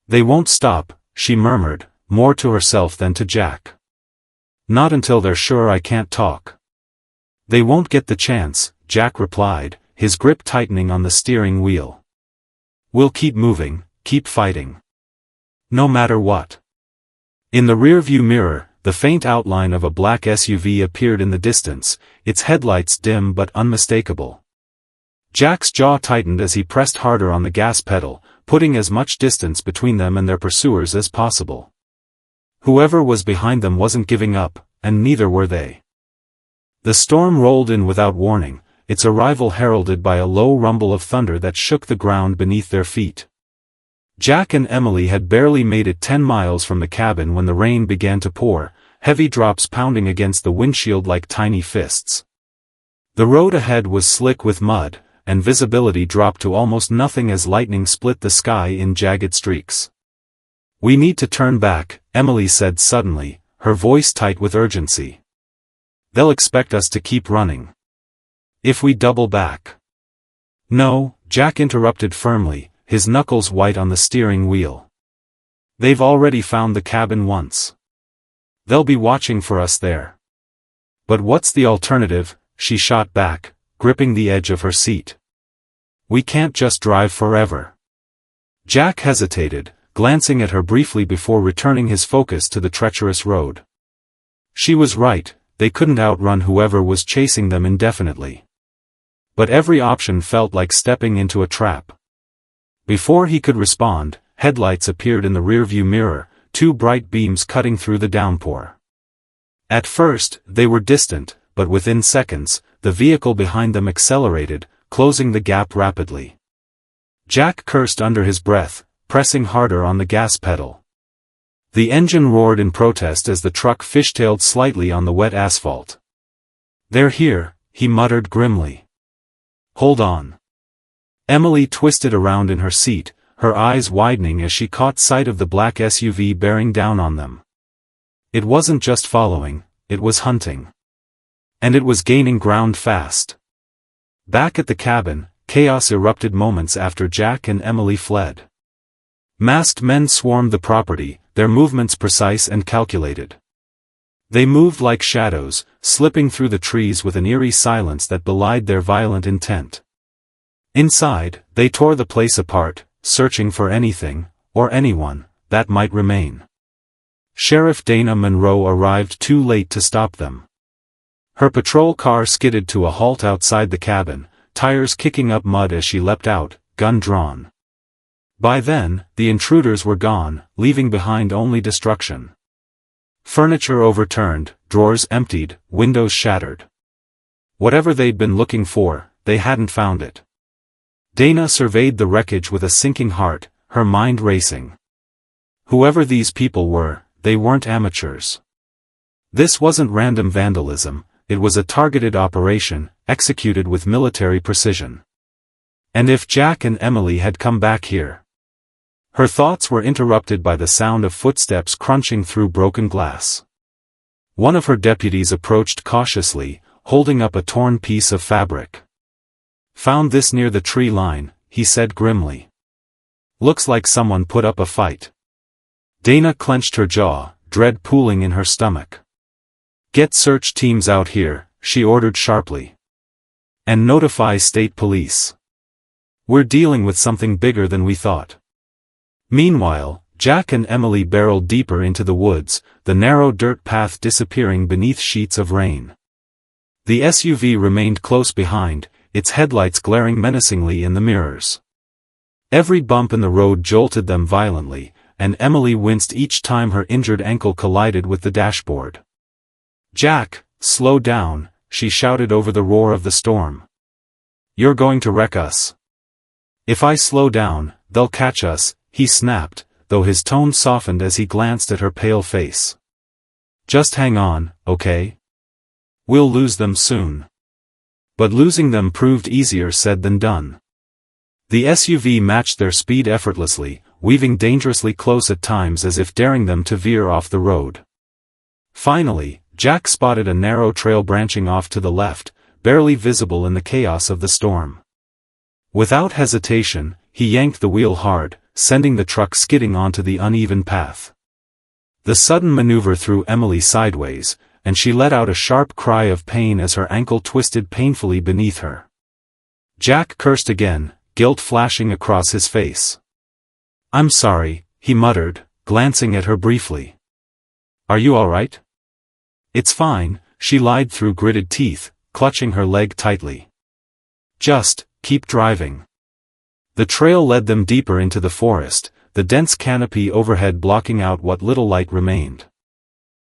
"They won't stop," she murmured, more to herself than to Jack. "Not until they're sure I can't talk." "They won't get the chance," Jack replied, his grip tightening on the steering wheel. "We'll keep moving, keep fighting. No matter what." In the rearview mirror, the faint outline of a black SUV appeared in the distance, its headlights dim but unmistakable. Jack's jaw tightened as he pressed harder on the gas pedal, putting as much distance between them and their pursuers as possible. Whoever was behind them wasn't giving up, and neither were they. The storm rolled in without warning, its arrival heralded by a low rumble of thunder that shook the ground beneath their feet. Jack and Emily had barely made it 10 miles from the cabin when the rain began to pour, heavy drops pounding against the windshield like tiny fists. The road ahead was slick with mud, and visibility dropped to almost nothing as lightning split the sky in jagged streaks. "We need to turn back," Emily said suddenly, her voice tight with urgency. "They'll expect us to keep running. If we double back." "No," Jack interrupted firmly, his knuckles white on the steering wheel. "They've already found the cabin once. They'll be watching for us there." "But what's the alternative?" she shot back, gripping the edge of her seat. "We can't just drive forever." Jack hesitated, glancing at her briefly before returning his focus to the treacherous road. She was right, they couldn't outrun whoever was chasing them indefinitely. But every option felt like stepping into a trap. Before he could respond, headlights appeared in the rearview mirror, two bright beams cutting through the downpour. At first, they were distant, but within seconds, the vehicle behind them accelerated, closing the gap rapidly. Jack cursed under his breath, pressing harder on the gas pedal. The engine roared in protest as the truck fishtailed slightly on the wet asphalt. "They're here," he muttered grimly. "Hold on." Emily twisted around in her seat, her eyes widening as she caught sight of the black SUV bearing down on them. It wasn't just following, it was hunting. And it was gaining ground fast. Back at the cabin, chaos erupted moments after Jack and Emily fled. Masked men swarmed the property, their movements precise and calculated. They moved like shadows, slipping through the trees with an eerie silence that belied their violent intent. Inside, they tore the place apart, searching for anything, or anyone, that might remain. Sheriff Dana Monroe arrived too late to stop them. Her patrol car skidded to a halt outside the cabin, tires kicking up mud as she leapt out, gun drawn. By then, the intruders were gone, leaving behind only destruction. Furniture overturned, drawers emptied, windows shattered. Whatever they'd been looking for, they hadn't found it. Dana surveyed the wreckage with a sinking heart, her mind racing. Whoever these people were, they weren't amateurs. This wasn't random vandalism, it was a targeted operation, executed with military precision. And if Jack and Emily had come back here? Her thoughts were interrupted by the sound of footsteps crunching through broken glass. One of her deputies approached cautiously, holding up a torn piece of fabric. "Found this near the tree line," he said grimly. "Looks like someone put up a fight." Dana clenched her jaw, dread pooling in her stomach. "Get search teams out here," she ordered sharply. "And notify state police. We're dealing with something bigger than we thought." Meanwhile, Jack and Emily barreled deeper into the woods, the narrow dirt path disappearing beneath sheets of rain. The SUV remained close behind, its headlights glaring menacingly in the mirrors. Every bump in the road jolted them violently, and Emily winced each time her injured ankle collided with the dashboard. "Jack, slow down," she shouted over the roar of the storm. "You're going to wreck us." "If I slow down, they'll catch us," he snapped, though his tone softened as he glanced at her pale face. "Just hang on, okay? We'll lose them soon." But losing them proved easier said than done. The SUV matched their speed effortlessly, weaving dangerously close at times as if daring them to veer off the road. Finally, Jack spotted a narrow trail branching off to the left, barely visible in the chaos of the storm. Without hesitation, he yanked the wheel hard, sending the truck skidding onto the uneven path. The sudden maneuver threw Emily sideways, and she let out a sharp cry of pain as her ankle twisted painfully beneath her. Jack cursed again, guilt flashing across his face. "I'm sorry," he muttered, glancing at her briefly. "Are you all right?" "It's fine," she lied through gritted teeth, clutching her leg tightly. "Just keep driving." The trail led them deeper into the forest, the dense canopy overhead blocking out what little light remained.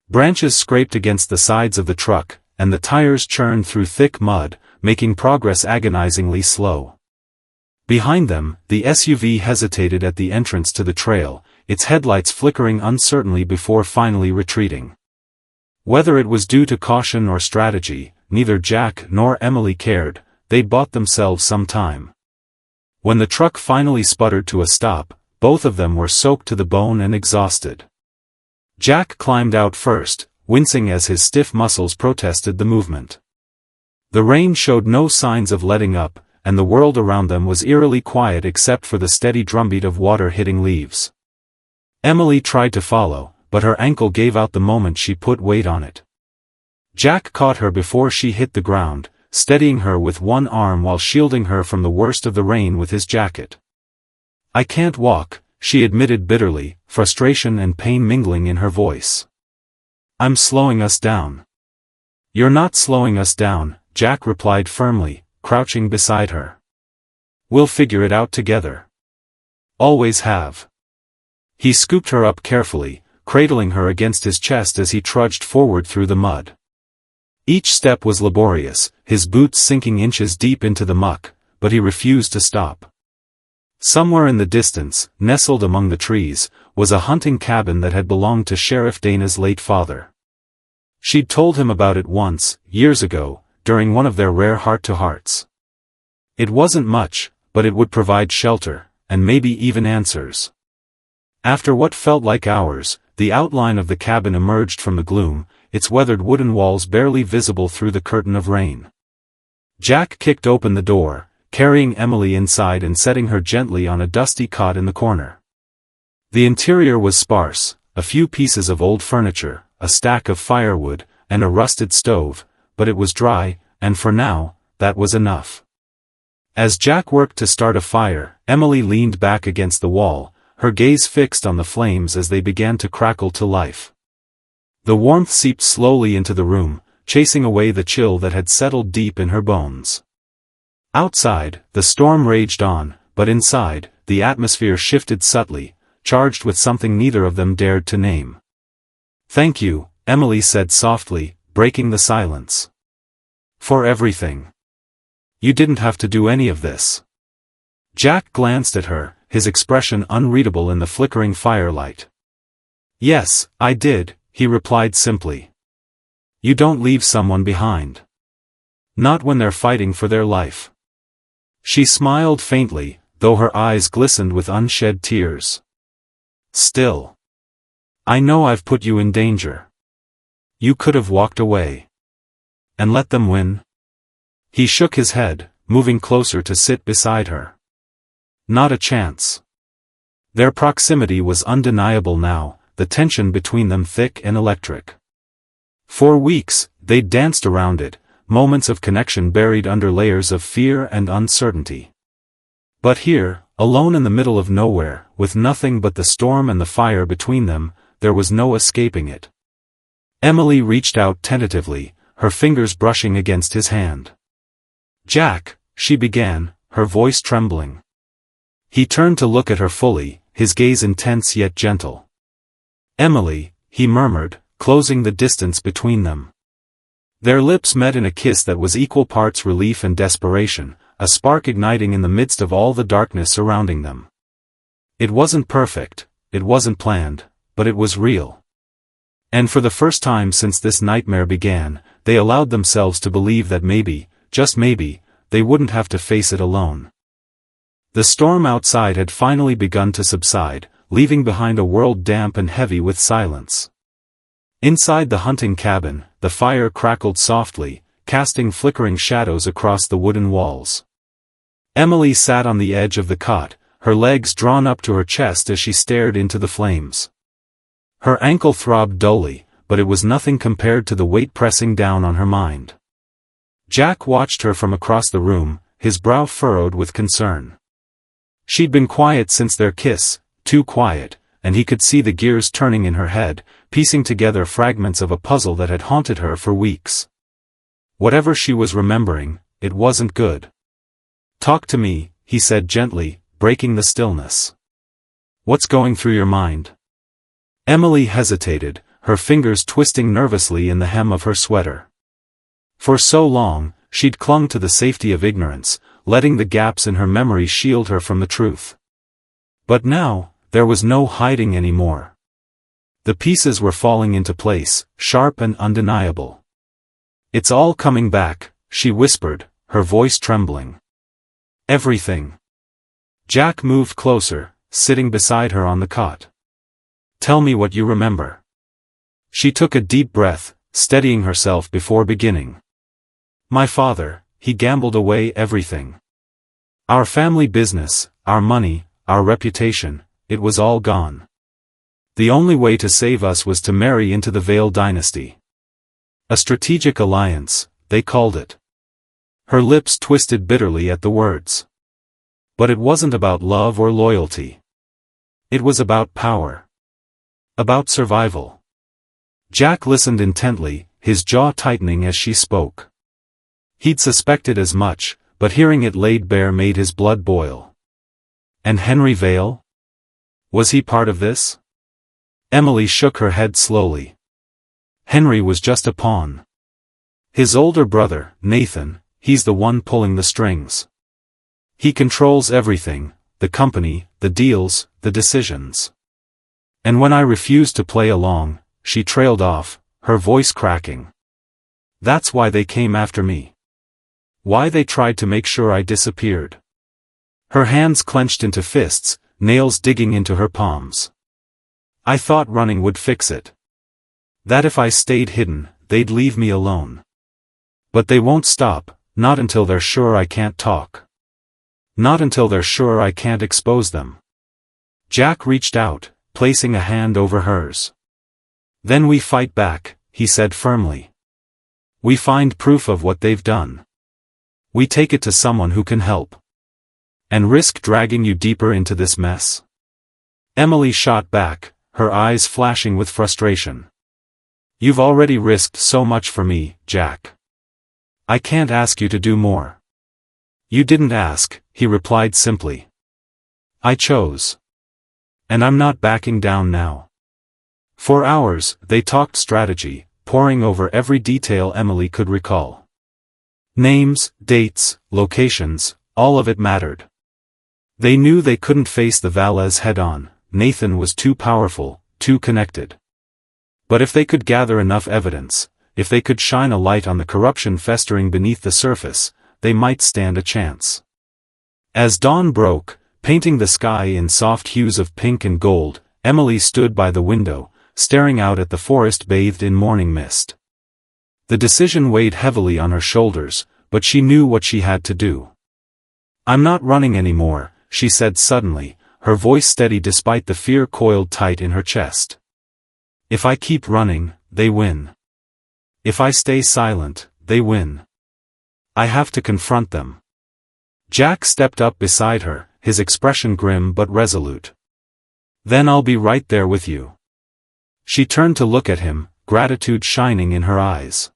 Branches scraped against the sides of the truck, and the tires churned through thick mud, making progress agonizingly slow. Behind them, the SUV hesitated at the entrance to the trail, its headlights flickering uncertainly before finally retreating. Whether it was due to caution or strategy, neither Jack nor Emily cared, they'd bought themselves some time. When the truck finally sputtered to a stop, both of them were soaked to the bone and exhausted. Jack climbed out first, wincing as his stiff muscles protested the movement. The rain showed no signs of letting up, and the world around them was eerily quiet except for the steady drumbeat of water hitting leaves. Emily tried to follow, but her ankle gave out the moment she put weight on it. Jack caught her before she hit the ground, steadying her with one arm while shielding her from the worst of the rain with his jacket. "I can't walk," she admitted bitterly, frustration and pain mingling in her voice. "I'm slowing us down." "You're not slowing us down," Jack replied firmly, crouching beside her. "We'll figure it out together. Always have." He scooped her up carefully, cradling her against his chest as he trudged forward through the mud. Each step was laborious, his boots sinking inches deep into the muck, but he refused to stop. Somewhere in the distance, nestled among the trees, was a hunting cabin that had belonged to Sheriff Dana's late father. She'd told him about it once, years ago, during one of their rare heart-to-hearts. It wasn't much, but it would provide shelter, and maybe even answers. After what felt like hours, the outline of the cabin emerged from the gloom, its weathered wooden walls barely visible through the curtain of rain. Jack kicked open the door, carrying Emily inside and setting her gently on a dusty cot in the corner. The interior was sparse, a few pieces of old furniture, a stack of firewood, and a rusted stove, but it was dry, and for now, that was enough. As Jack worked to start a fire, Emily leaned back against the wall, her gaze fixed on the flames as they began to crackle to life. The warmth seeped slowly into the room, chasing away the chill that had settled deep in her bones. Outside, the storm raged on, but inside, the atmosphere shifted subtly, charged with something neither of them dared to name. "Thank you," Emily said softly, breaking the silence. "For everything. You didn't have to do any of this." Jack glanced at her, his expression unreadable in the flickering firelight. "Yes, I did," he replied simply. "You don't leave someone behind. Not when they're fighting for their life." She smiled faintly, though her eyes glistened with unshed tears. "Still. I know I've put you in danger. You could have walked away. And let them win?" He shook his head, moving closer to sit beside her. "Not a chance." Their proximity was undeniable now, the tension between them thick and electric. For weeks, they'd danced around it, moments of connection buried under layers of fear and uncertainty. But here, alone in the middle of nowhere, with nothing but the storm and the fire between them, there was no escaping it. Emily reached out tentatively, her fingers brushing against his hand. "Jack," she began, her voice trembling. He turned to look at her fully, his gaze intense yet gentle. "Emily," he murmured, closing the distance between them. Their lips met in a kiss that was equal parts relief and desperation, a spark igniting in the midst of all the darkness surrounding them. It wasn't perfect, it wasn't planned, but it was real. And for the first time since this nightmare began, they allowed themselves to believe that maybe, just maybe, they wouldn't have to face it alone. The storm outside had finally begun to subside, leaving behind a world damp and heavy with silence. Inside the hunting cabin, the fire crackled softly, casting flickering shadows across the wooden walls. Emily sat on the edge of the cot, her legs drawn up to her chest as she stared into the flames. Her ankle throbbed dully, but it was nothing compared to the weight pressing down on her mind. Jack watched her from across the room, his brow furrowed with concern. She'd been quiet since their kiss, too quiet, and he could see the gears turning in her head, piecing together fragments of a puzzle that had haunted her for weeks. Whatever she was remembering, it wasn't good. "Talk to me," he said gently, breaking the stillness. "What's going through your mind?" Emily hesitated, her fingers twisting nervously in the hem of her sweater. For so long, she'd clung to the safety of ignorance, letting the gaps in her memory shield her from the truth. But now, there was no hiding anymore. The pieces were falling into place, sharp and undeniable. "It's all coming back," she whispered, her voice trembling. "Everything." Jack moved closer, sitting beside her on the cot. "Tell me what you remember." She took a deep breath, steadying herself before beginning. "My father, he gambled away everything. Our family business, our money, our reputation, it was all gone. The only way to save us was to marry into the Vale dynasty. A strategic alliance, they called it." Her lips twisted bitterly at the words. But it wasn't about love or loyalty. It was about power. About survival. Jack listened intently, his jaw tightening as she spoke. He'd suspected as much, but hearing it laid bare made his blood boil. And Henry Vale? Was he part of this? Emily shook her head slowly. Henry was just a pawn. His older brother, Nathan, he's the one pulling the strings. He controls everything, the company, the deals, the decisions. And when I refused to play along, she trailed off, her voice cracking. That's why they came after me. Why they tried to make sure I disappeared. Her hands clenched into fists, nails digging into her palms. I thought running would fix it. That if I stayed hidden, they'd leave me alone. But they won't stop, not until they're sure I can't talk. Not until they're sure I can't expose them. Jack reached out, placing a hand over hers. Then we fight back, he said firmly. We find proof of what they've done. We take it to someone who can help. And risk dragging you deeper into this mess? Emily shot back, her eyes flashing with frustration. You've already risked so much for me, Jack. I can't ask you to do more. You didn't ask, he replied simply. I chose. And I'm not backing down now. For hours, they talked strategy, poring over every detail Emily could recall. Names, dates, locations, all of it mattered. They knew they couldn't face the Valles head-on. Nathan was too powerful, too connected. But if they could gather enough evidence, if they could shine a light on the corruption festering beneath the surface, they might stand a chance. As dawn broke, painting the sky in soft hues of pink and gold, Emily stood by the window, staring out at the forest bathed in morning mist. The decision weighed heavily on her shoulders, but she knew what she had to do. I'm not running anymore, she said suddenly, her voice steady despite the fear coiled tight in her chest. If I keep running, they win. If I stay silent, they win. I have to confront them. Jack stepped up beside her, his expression grim but resolute. Then I'll be right there with you. She turned to look at him, gratitude shining in her eyes.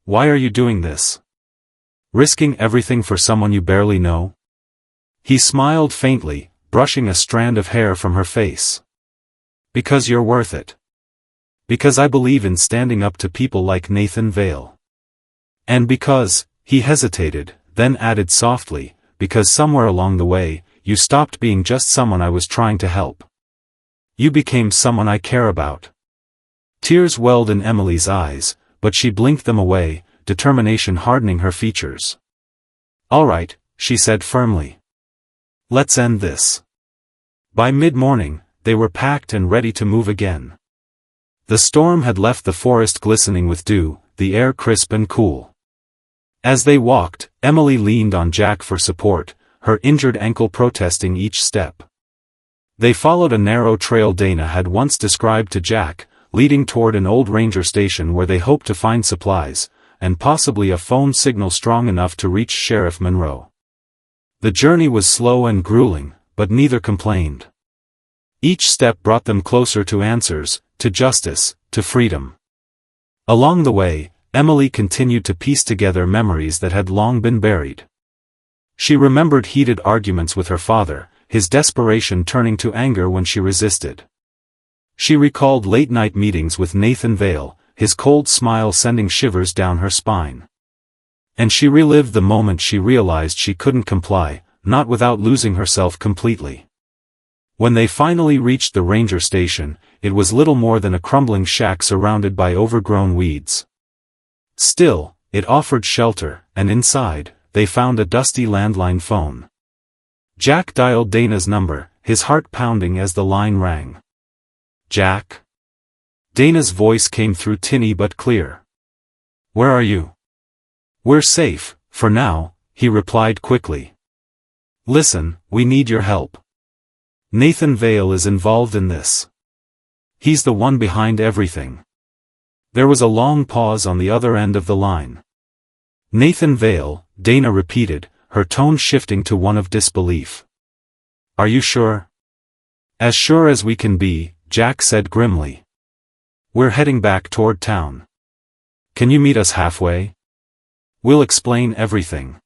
Why are you doing this? Risking everything for someone you barely know? He smiled faintly, brushing a strand of hair from her face. Because you're worth it. Because I believe in standing up to people like Nathan Vale. And because, he hesitated, then added softly, because somewhere along the way, you stopped being just someone I was trying to help. You became someone I care about. Tears welled in Emily's eyes, but she blinked them away, determination hardening her features. All right, she said firmly. Let's end this. By mid-morning, they were packed and ready to move again. The storm had left the forest glistening with dew, the air crisp and cool. As they walked, Emily leaned on Jack for support, her injured ankle protesting each step. They followed a narrow trail Dana had once described to Jack, leading toward an old ranger station where they hoped to find supplies, and possibly a phone signal strong enough to reach Sheriff Monroe. The journey was slow and grueling, but neither complained. Each step brought them closer to answers, to justice, to freedom. Along the way, Emily continued to piece together memories that had long been buried. She remembered heated arguments with her father, his desperation turning to anger when she resisted. She recalled late-night meetings with Nathan Vale, his cold smile sending shivers down her spine. And she relived the moment she realized she couldn't comply, not without losing herself completely. When they finally reached the ranger station, it was little more than a crumbling shack surrounded by overgrown weeds. Still, it offered shelter, and inside, they found a dusty landline phone. Jack dialed Dana's number, his heart pounding as the line rang. Jack? Dana's voice came through tinny but clear. Where are you? We're safe, for now, he replied quickly. Listen, we need your help. Nathan Vale is involved in this. He's the one behind everything. There was a long pause on the other end of the line. Nathan Vale, Dana repeated, her tone shifting to one of disbelief. Are you sure? As sure as we can be, Jack said grimly. We're heading back toward town. Can you meet us halfway? We'll explain everything.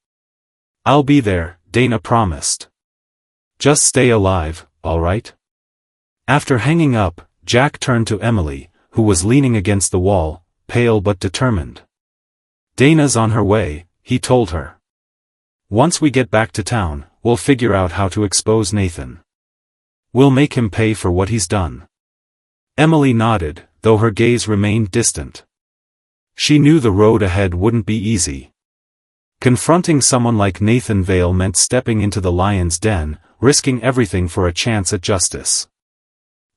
I'll be there, Dana promised. Just stay alive, all right? After hanging up, Jack turned to Emily, who was leaning against the wall, pale but determined. Dana's on her way, he told her. Once we get back to town, we'll figure out how to expose Nathan. We'll make him pay for what he's done. Emily nodded, though her gaze remained distant. She knew the road ahead wouldn't be easy. Confronting someone like Nathan Vale meant stepping into the lion's den, risking everything for a chance at justice.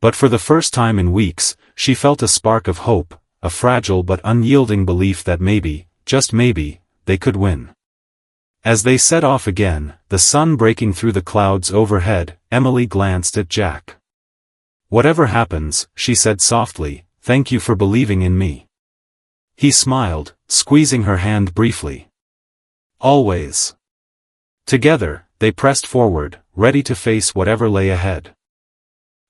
But for the first time in weeks, she felt a spark of hope, a fragile but unyielding belief that maybe, just maybe, they could win. As they set off again, the sun breaking through the clouds overhead, Emily glanced at Jack. "Whatever happens," she said softly, "thank you for believing in me." He smiled, squeezing her hand briefly. "Always." Together, they pressed forward, ready to face whatever lay ahead.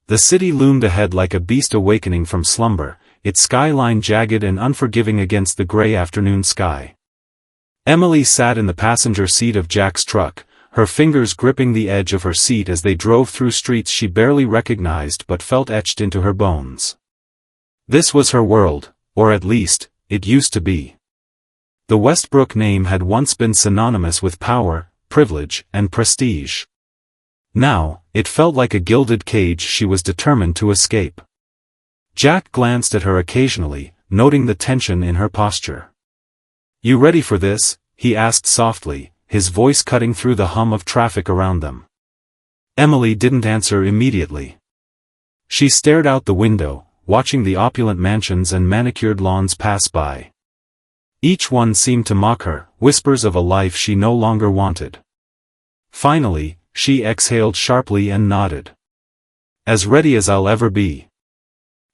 The city loomed ahead like a beast awakening from slumber, its skyline jagged and unforgiving against the gray afternoon sky. Emily sat in the passenger seat of Jack's truck, her fingers gripping the edge of her seat as they drove through streets she barely recognized but felt etched into her bones. This was her world, or at least, it used to be. The Westbrook name had once been synonymous with power, privilege, and prestige. Now, it felt like a gilded cage she was determined to escape. Jack glanced at her occasionally, noting the tension in her posture. "You ready for this?" he asked softly, his voice cutting through the hum of traffic around them. Emily didn't answer immediately. She stared out the window, watching the opulent mansions and manicured lawns pass by. Each one seemed to mock her, whispers of a life she no longer wanted. Finally, she exhaled sharply and nodded. "As ready as I'll ever be."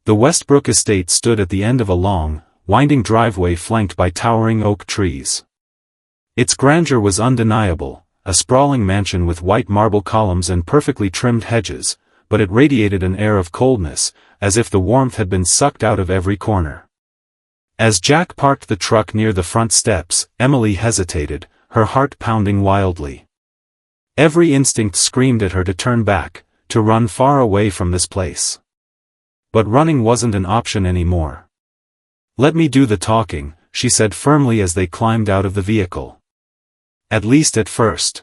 The Westbrook estate stood at the end of a long, winding driveway flanked by towering oak trees. Its grandeur was undeniable, a sprawling mansion with white marble columns and perfectly trimmed hedges, but it radiated an air of coldness, as if the warmth had been sucked out of every corner. As Jack parked the truck near the front steps, Emily hesitated, her heart pounding wildly. Every instinct screamed at her to turn back, to run far away from this place. But running wasn't an option anymore. "Let me do the talking," she said firmly as they climbed out of the vehicle. "At least at first."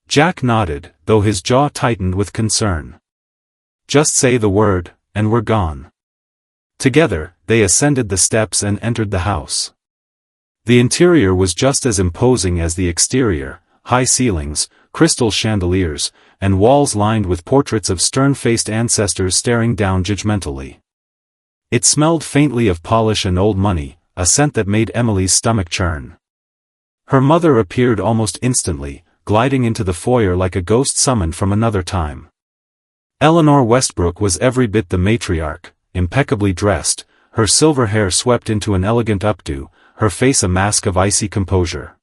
Jack nodded, though his jaw tightened with concern. "Just say the word, and we're gone." Together, they ascended the steps and entered the house. The interior was just as imposing as the exterior, high ceilings, crystal chandeliers, and walls lined with portraits of stern-faced ancestors staring down judgmentally. It smelled faintly of polish and old money, a scent that made Emily's stomach churn. Her mother appeared almost instantly, gliding into the foyer like a ghost summoned from another time. Eleanor Westbrook was every bit the matriarch, impeccably dressed, her silver hair swept into an elegant updo, her face a mask of icy composure.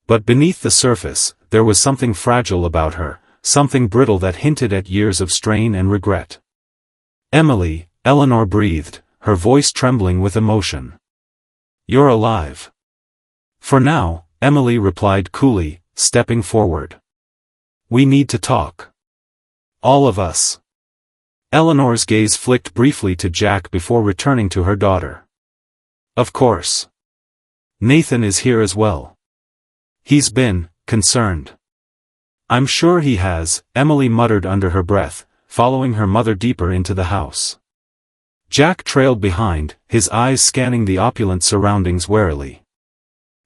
But beneath the surface, there was something fragile about her, something brittle that hinted at years of strain and regret. "Emily," Eleanor breathed, her voice trembling with emotion. "You're alive." "For now," Emily replied coolly, stepping forward. "We need to talk. All of us." Eleanor's gaze flicked briefly to Jack before returning to her daughter. "Of course. Nathan is here as well." "He's been concerned." "I'm sure he has," Emily muttered under her breath, following her mother deeper into the house. Jack trailed behind, his eyes scanning the opulent surroundings warily.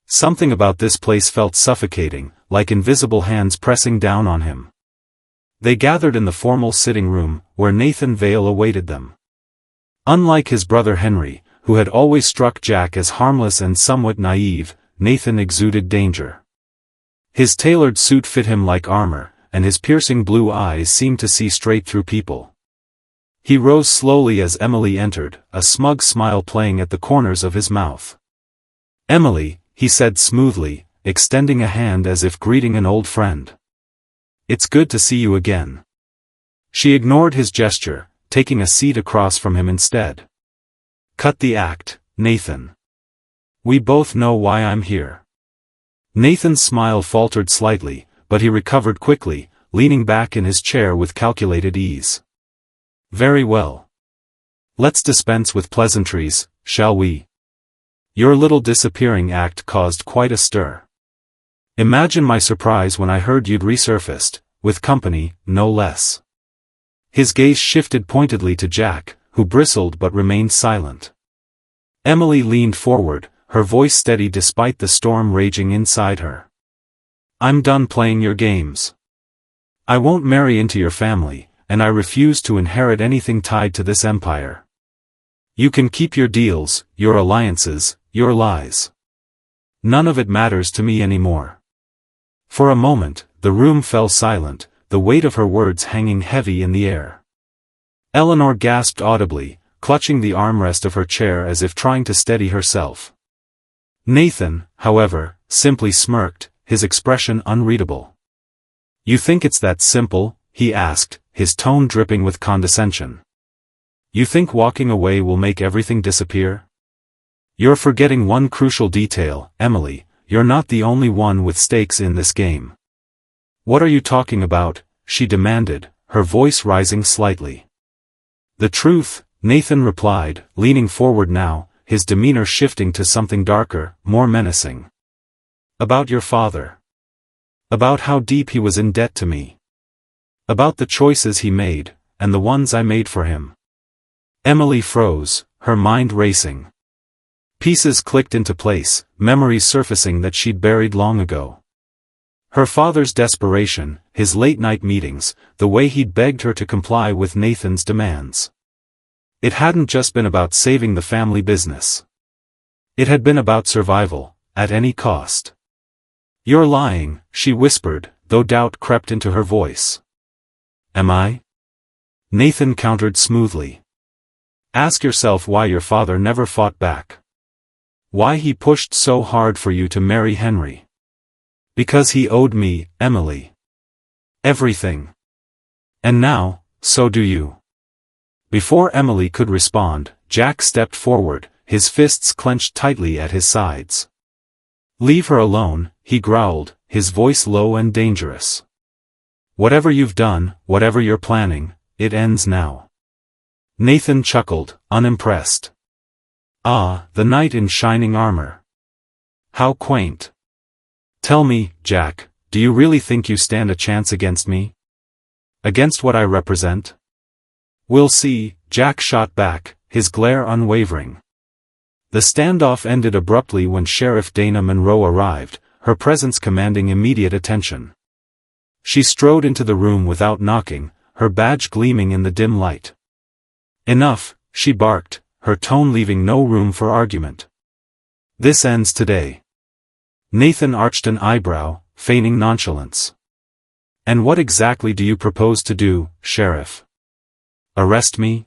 Something about this place felt suffocating, like invisible hands pressing down on him. They gathered in the formal sitting room, where Nathan Vale awaited them. Unlike his brother Henry, who had always struck Jack as harmless and somewhat naive, Nathan exuded danger. His tailored suit fit him like armor, and his piercing blue eyes seemed to see straight through people. He rose slowly as Emily entered, a smug smile playing at the corners of his mouth. "Emily," he said smoothly, extending a hand as if greeting an old friend. "It's good to see you again." She ignored his gesture, taking a seat across from him instead. "Cut the act, Nathan. We both know why I'm here." Nathan's smile faltered slightly, but he recovered quickly, leaning back in his chair with calculated ease. "Very well. Let's dispense with pleasantries, shall we? Your little disappearing act caused quite a stir." Imagine my surprise when I heard you'd resurfaced, with company, no less. His gaze shifted pointedly to Jack, who bristled but remained silent. Emily leaned forward, her voice steady despite the storm raging inside her. I'm done playing your games. I won't marry into your family, and I refuse to inherit anything tied to this empire. You can keep your deals, your alliances, your lies. None of it matters to me anymore. For a moment, the room fell silent, the weight of her words hanging heavy in the air. Eleanor gasped audibly, clutching the armrest of her chair as if trying to steady herself. Nathan, however, simply smirked, his expression unreadable. You think it's that simple? He asked, his tone dripping with condescension. You think walking away will make everything disappear? You're forgetting one crucial detail, Emily, you're not the only one with stakes in this game. What are you talking about? She demanded, her voice rising slightly. The truth, Nathan replied, leaning forward now, his demeanor shifting to something darker, more menacing. About your father. About how deep he was in debt to me. About the choices he made, and the ones I made for him. Emily froze, her mind racing. Pieces clicked into place, memories surfacing that she'd buried long ago. Her father's desperation, his late-night meetings, the way he'd begged her to comply with Nathan's demands. It hadn't just been about saving the family business. It had been about survival, at any cost. You're lying, she whispered, though doubt crept into her voice. Am I? Nathan countered smoothly. Ask yourself why your father never fought back. Why he pushed so hard for you to marry Henry. Because he owed me, Emily. Everything. And now, so do you. Before Emily could respond, Jack stepped forward, his fists clenched tightly at his sides. Leave her alone, he growled, his voice low and dangerous. Whatever you've done, whatever you're planning, it ends now. Nathan chuckled, unimpressed. Ah, the knight in shining armor. How quaint. Tell me, Jack, do you really think you stand a chance against me? Against what I represent? We'll see, Jack shot back, his glare unwavering. The standoff ended abruptly when Sheriff Dana Monroe arrived, her presence commanding immediate attention. She strode into the room without knocking, her badge gleaming in the dim light. Enough, she barked, her tone leaving no room for argument. This ends today. Nathan arched an eyebrow, feigning nonchalance. And what exactly do you propose to do, Sheriff? Arrest me?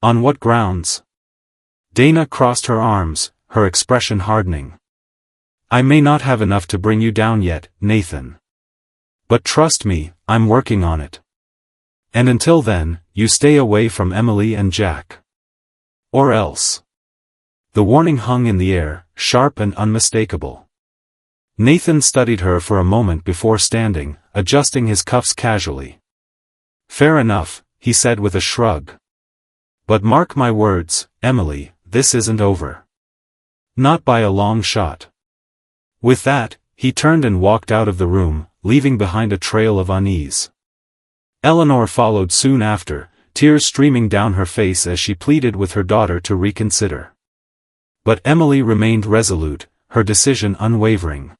On what grounds? Dana crossed her arms, her expression hardening. I may not have enough to bring you down yet, Nathan. But trust me, I'm working on it. And until then, you stay away from Emily and Jack. Or else. The warning hung in the air, sharp and unmistakable. Nathan studied her for a moment before standing, adjusting his cuffs casually. Fair enough, he said with a shrug. But mark my words, Emily, this isn't over. Not by a long shot. With that, he turned and walked out of the room, leaving behind a trail of unease. Eleanor followed soon after, tears streaming down her face as she pleaded with her daughter to reconsider. But Emily remained resolute, her decision unwavering.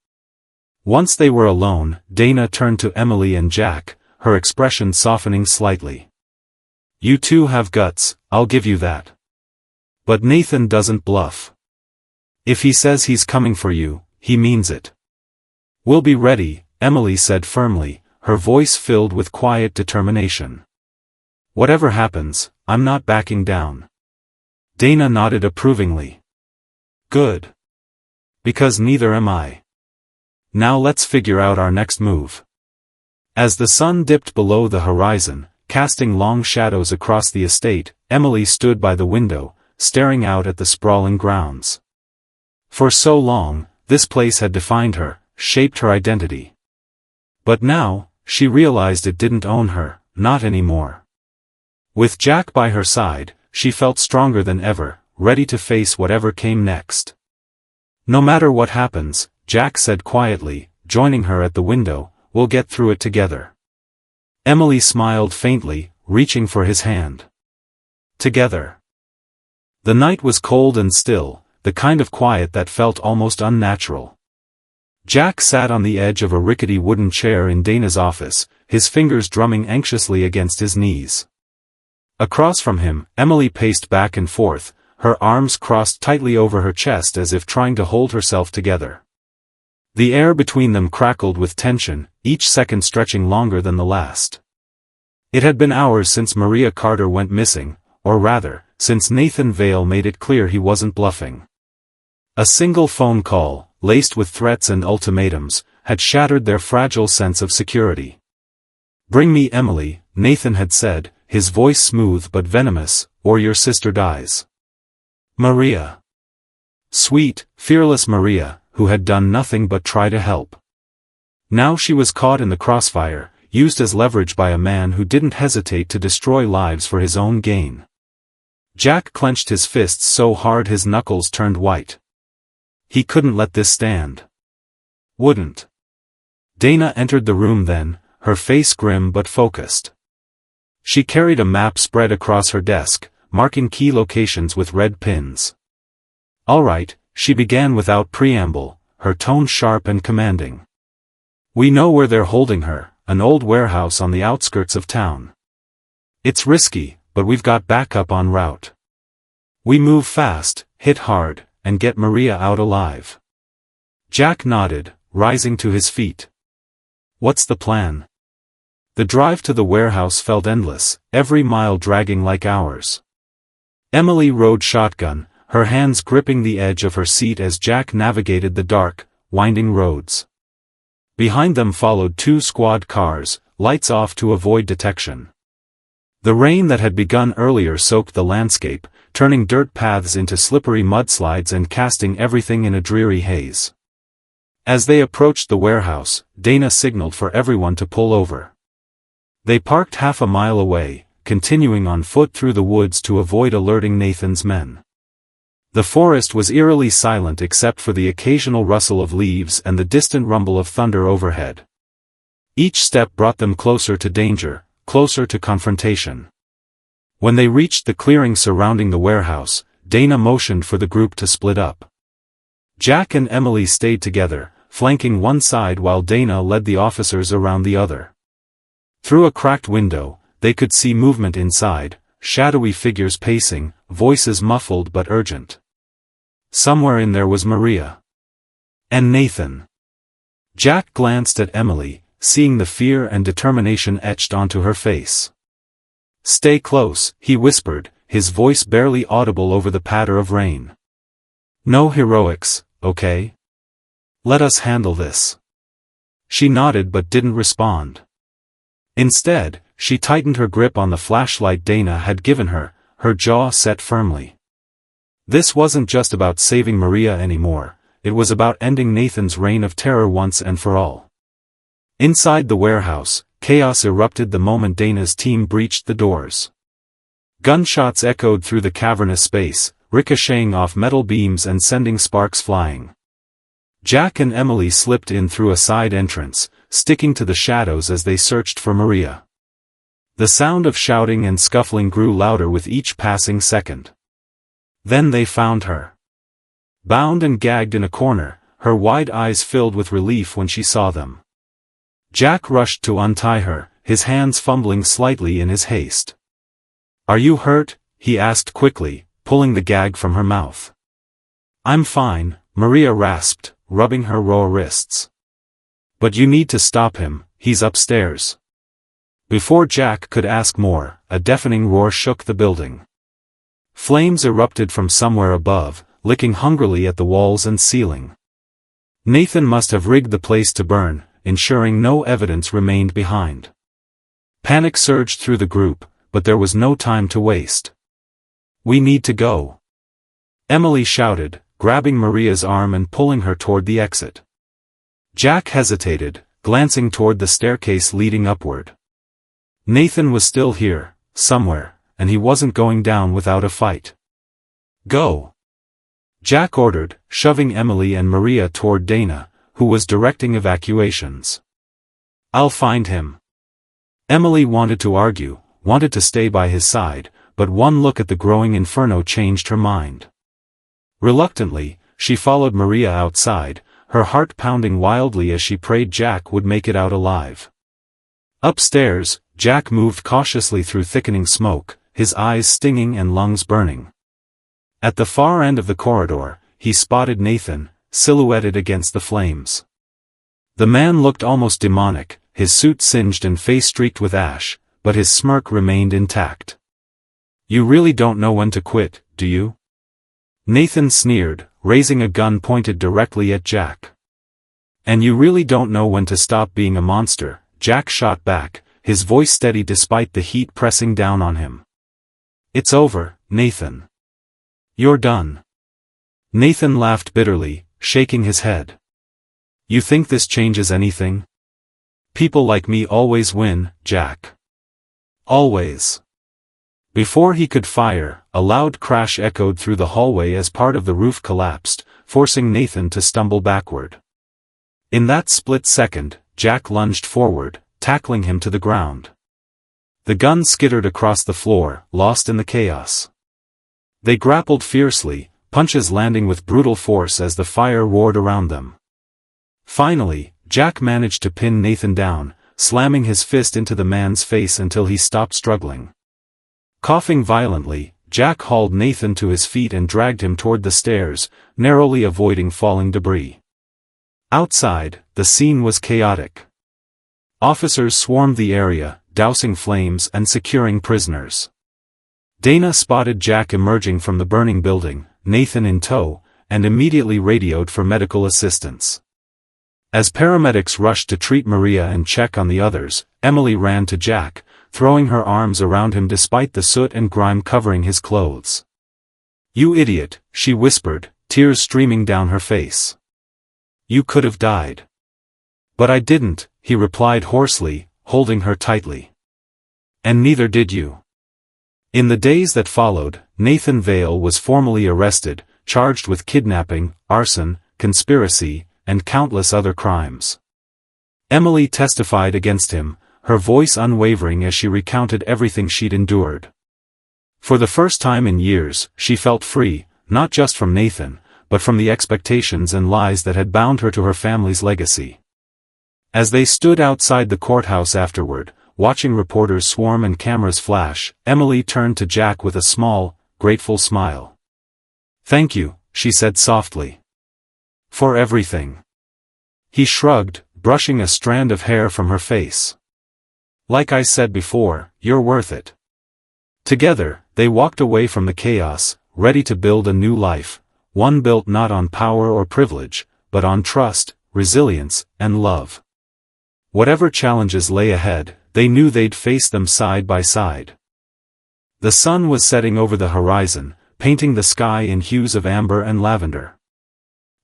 Once they were alone, Dana turned to Emily and Jack, her expression softening slightly. You two have guts, I'll give you that. But Nathan doesn't bluff. If he says he's coming for you, he means it. We'll be ready, Emily said firmly, her voice filled with quiet determination. Whatever happens, I'm not backing down. Dana nodded approvingly. Good. Because neither am I. Now let's figure out our next move. As the sun dipped below the horizon, casting long shadows across the estate, Emily stood by the window, staring out at the sprawling grounds. For so long, this place had defined her, shaped her identity. But now, she realized it didn't own her, not anymore. With Jack by her side, she felt stronger than ever, ready to face whatever came next. No matter what happens, Jack said quietly, joining her at the window. "We'll get through it together." Emily smiled faintly, reaching for his hand. Together. The night was cold and still, the kind of quiet that felt almost unnatural. Jack sat on the edge of a rickety wooden chair in Dana's office, his fingers drumming anxiously against his knees. Across from him, Emily paced back and forth, her arms crossed tightly over her chest as if trying to hold herself together. The air between them crackled with tension, each second stretching longer than the last. It had been hours since Maria Carter went missing, or rather, since Nathan Vale made it clear he wasn't bluffing. A single phone call, laced with threats and ultimatums, had shattered their fragile sense of security. "Bring me Emily," Nathan had said, his voice smooth but venomous, "or your sister dies." Maria. Sweet, fearless Maria, who had done nothing but try to help. Now she was caught in the crossfire, used as leverage by a man who didn't hesitate to destroy lives for his own gain. Jack clenched his fists so hard his knuckles turned white. He couldn't let this stand. Wouldn't. Dana entered the room then, her face grim but focused. She carried a map spread across her desk, marking key locations with red pins. "All right," she began without preamble, her tone sharp and commanding. "We know where they're holding her, an old warehouse on the outskirts of town. It's risky, but we've got backup en route. We move fast, hit hard, and get Maria out alive." Jack nodded, rising to his feet. "What's the plan?" The drive to the warehouse felt endless, every mile dragging like hours. Emily rode shotgun, her hands gripping the edge of her seat as Jack navigated the dark, winding roads. Behind them followed 2 squad cars, lights off to avoid detection. The rain that had begun earlier soaked the landscape, turning dirt paths into slippery mudslides and casting everything in a dreary haze. As they approached the warehouse, Dana signaled for everyone to pull over. They parked half a mile away, continuing on foot through the woods to avoid alerting Nathan's men. The forest was eerily silent except for the occasional rustle of leaves and the distant rumble of thunder overhead. Each step brought them closer to danger, closer to confrontation. When they reached the clearing surrounding the warehouse, Dana motioned for the group to split up. Jack and Emily stayed together, flanking one side while Dana led the officers around the other. Through a cracked window, they could see movement inside, shadowy figures pacing, voices muffled but urgent. Somewhere in there was Maria. And Nathan. Jack glanced at Emily, seeing the fear and determination etched onto her face. "Stay close," he whispered, his voice barely audible over the patter of rain. "No heroics, okay? Let us handle this." She nodded but didn't respond. Instead, she tightened her grip on the flashlight Dana had given her, her jaw set firmly. This wasn't just about saving Maria anymore, it was about ending Nathan's reign of terror once and for all. Inside the warehouse, chaos erupted the moment Dana's team breached the doors. Gunshots echoed through the cavernous space, ricocheting off metal beams and sending sparks flying. Jack and Emily slipped in through a side entrance, sticking to the shadows as they searched for Maria. The sound of shouting and scuffling grew louder with each passing second. Then they found her. Bound and gagged in a corner, her wide eyes filled with relief when she saw them. Jack rushed to untie her, his hands fumbling slightly in his haste. "Are you hurt?" he asked quickly, pulling the gag from her mouth. "I'm fine," Maria rasped, rubbing her raw wrists. "But you need to stop him, he's upstairs." Before Jack could ask more, a deafening roar shook the building. Flames erupted from somewhere above, licking hungrily at the walls and ceiling. Nathan must have rigged the place to burn, ensuring no evidence remained behind. Panic surged through the group, but there was no time to waste. "We need to go," Emily shouted, grabbing Maria's arm and pulling her toward the exit. Jack hesitated, glancing toward the staircase leading upward. Nathan was still here, somewhere, and he wasn't going down without a fight. "Go," Jack ordered, shoving Emily and Maria toward Dana, who was directing evacuations. "I'll find him." Emily wanted to argue, wanted to stay by his side, but one look at the growing inferno changed her mind. Reluctantly, she followed Maria outside, her heart pounding wildly as she prayed Jack would make it out alive. Upstairs, Jack moved cautiously through thickening smoke, his eyes stinging and lungs burning. At the far end of the corridor, he spotted Nathan, silhouetted against the flames. The man looked almost demonic, his suit singed and face streaked with ash, but his smirk remained intact. "You really don't know when to quit, do you?" Nathan sneered, raising a gun pointed directly at Jack. "And you really don't know when to stop being a monster," Jack shot back, his voice steady despite the heat pressing down on him. "It's over, Nathan. You're done." Nathan laughed bitterly, shaking his head. "You think this changes anything? People like me always win, Jack. Always." Before he could fire, a loud crash echoed through the hallway as part of the roof collapsed, forcing Nathan to stumble backward. In that split second, Jack lunged forward, tackling him to the ground. The gun skittered across the floor, lost in the chaos. They grappled fiercely, punches landing with brutal force as the fire roared around them. Finally, Jack managed to pin Nathan down, slamming his fist into the man's face until he stopped struggling. Coughing violently, Jack hauled Nathan to his feet and dragged him toward the stairs, narrowly avoiding falling debris. Outside, the scene was chaotic. Officers swarmed the area, dousing flames and securing prisoners. Dana spotted Jack emerging from the burning building, Nathan in tow, and immediately radioed for medical assistance. As paramedics rushed to treat Maria and check on the others, Emily ran to Jack, throwing her arms around him despite the soot and grime covering his clothes. "You idiot," she whispered, tears streaming down her face. "You could have died." "But I didn't," he replied hoarsely, holding her tightly. "And neither did you." In the days that followed, Nathan Vale was formally arrested, charged with kidnapping, arson, conspiracy, and countless other crimes. Emily testified against him, her voice unwavering as she recounted everything she'd endured. For the first time in years, she felt free, not just from Nathan, but from the expectations and lies that had bound her to her family's legacy. As they stood outside the courthouse afterward, watching reporters swarm and cameras flash, Emily turned to Jack with a small, grateful smile. "Thank you," she said softly. "For everything." He shrugged, brushing a strand of hair from her face. "Like I said before, you're worth it." Together, they walked away from the chaos, ready to build a new life, one built not on power or privilege, but on trust, resilience, and love. Whatever challenges lay ahead, they knew they'd face them side by side. The sun was setting over the horizon, painting the sky in hues of amber and lavender.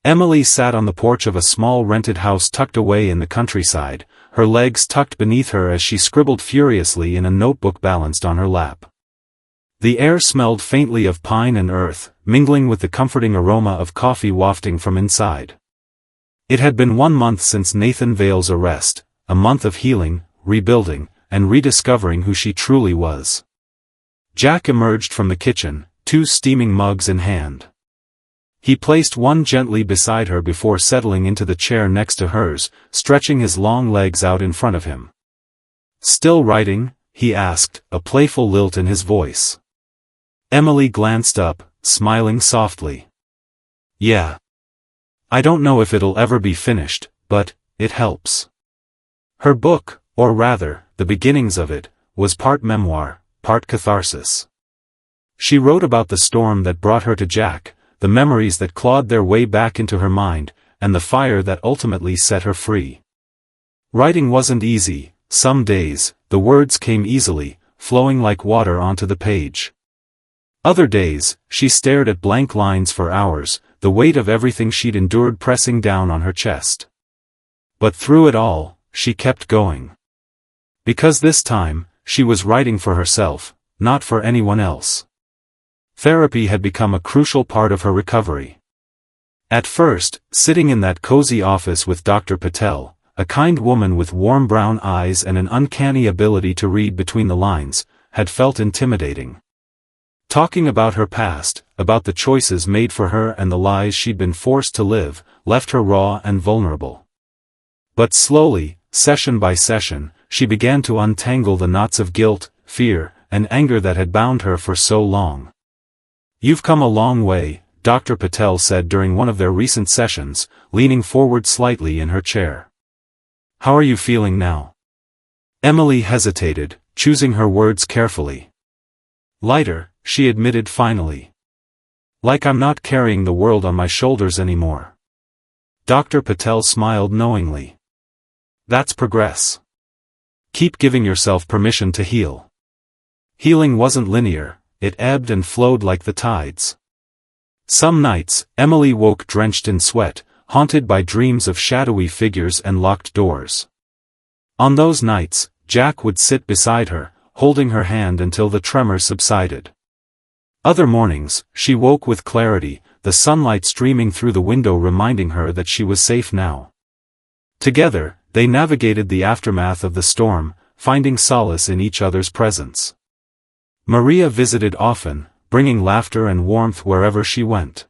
Emily sat on the porch of a small rented house tucked away in the countryside, her legs tucked beneath her as she scribbled furiously in a notebook balanced on her lap. The air smelled faintly of pine and earth, mingling with the comforting aroma of coffee wafting from inside. It had been 1 month since Nathan Vale's arrest, a month of healing, rebuilding, and rediscovering who she truly was. Jack emerged from the kitchen, 2 steaming mugs in hand. He placed one gently beside her before settling into the chair next to hers, stretching his long legs out in front of him. "Still writing?" he asked, a playful lilt in his voice. Emily glanced up, smiling softly. "Yeah. I don't know if it'll ever be finished, but it helps." Her book, or rather, the beginnings of it, was part memoir, part catharsis. She wrote about the storm that brought her to Jack, the memories that clawed their way back into her mind, and the fire that ultimately set her free. Writing wasn't easy. Some days, the words came easily, flowing like water onto the page. Other days, she stared at blank lines for hours, the weight of everything she'd endured pressing down on her chest. But through it all, she kept going. Because this time, she was writing for herself, not for anyone else. Therapy had become a crucial part of her recovery. At first, sitting in that cozy office with Dr. Patel, a kind woman with warm brown eyes and an uncanny ability to read between the lines, had felt intimidating. Talking about her past, about the choices made for her and the lies she'd been forced to live, left her raw and vulnerable. But slowly, session by session, she began to untangle the knots of guilt, fear, and anger that had bound her for so long. "You've come a long way," Dr. Patel said during one of their recent sessions, leaning forward slightly in her chair. "How are you feeling now?" Emily hesitated, choosing her words carefully. "Lighter," she admitted finally. "Like I'm not carrying the world on my shoulders anymore." Dr. Patel smiled knowingly. "That's progress. Keep giving yourself permission to heal." Healing wasn't linear, it ebbed and flowed like the tides. Some nights, Emily woke drenched in sweat, haunted by dreams of shadowy figures and locked doors. On those nights, Jack would sit beside her, holding her hand until the tremor subsided. Other mornings, she woke with clarity, the sunlight streaming through the window reminding her that she was safe now. Together, they navigated the aftermath of the storm, finding solace in each other's presence. Maria visited often, bringing laughter and warmth wherever she went.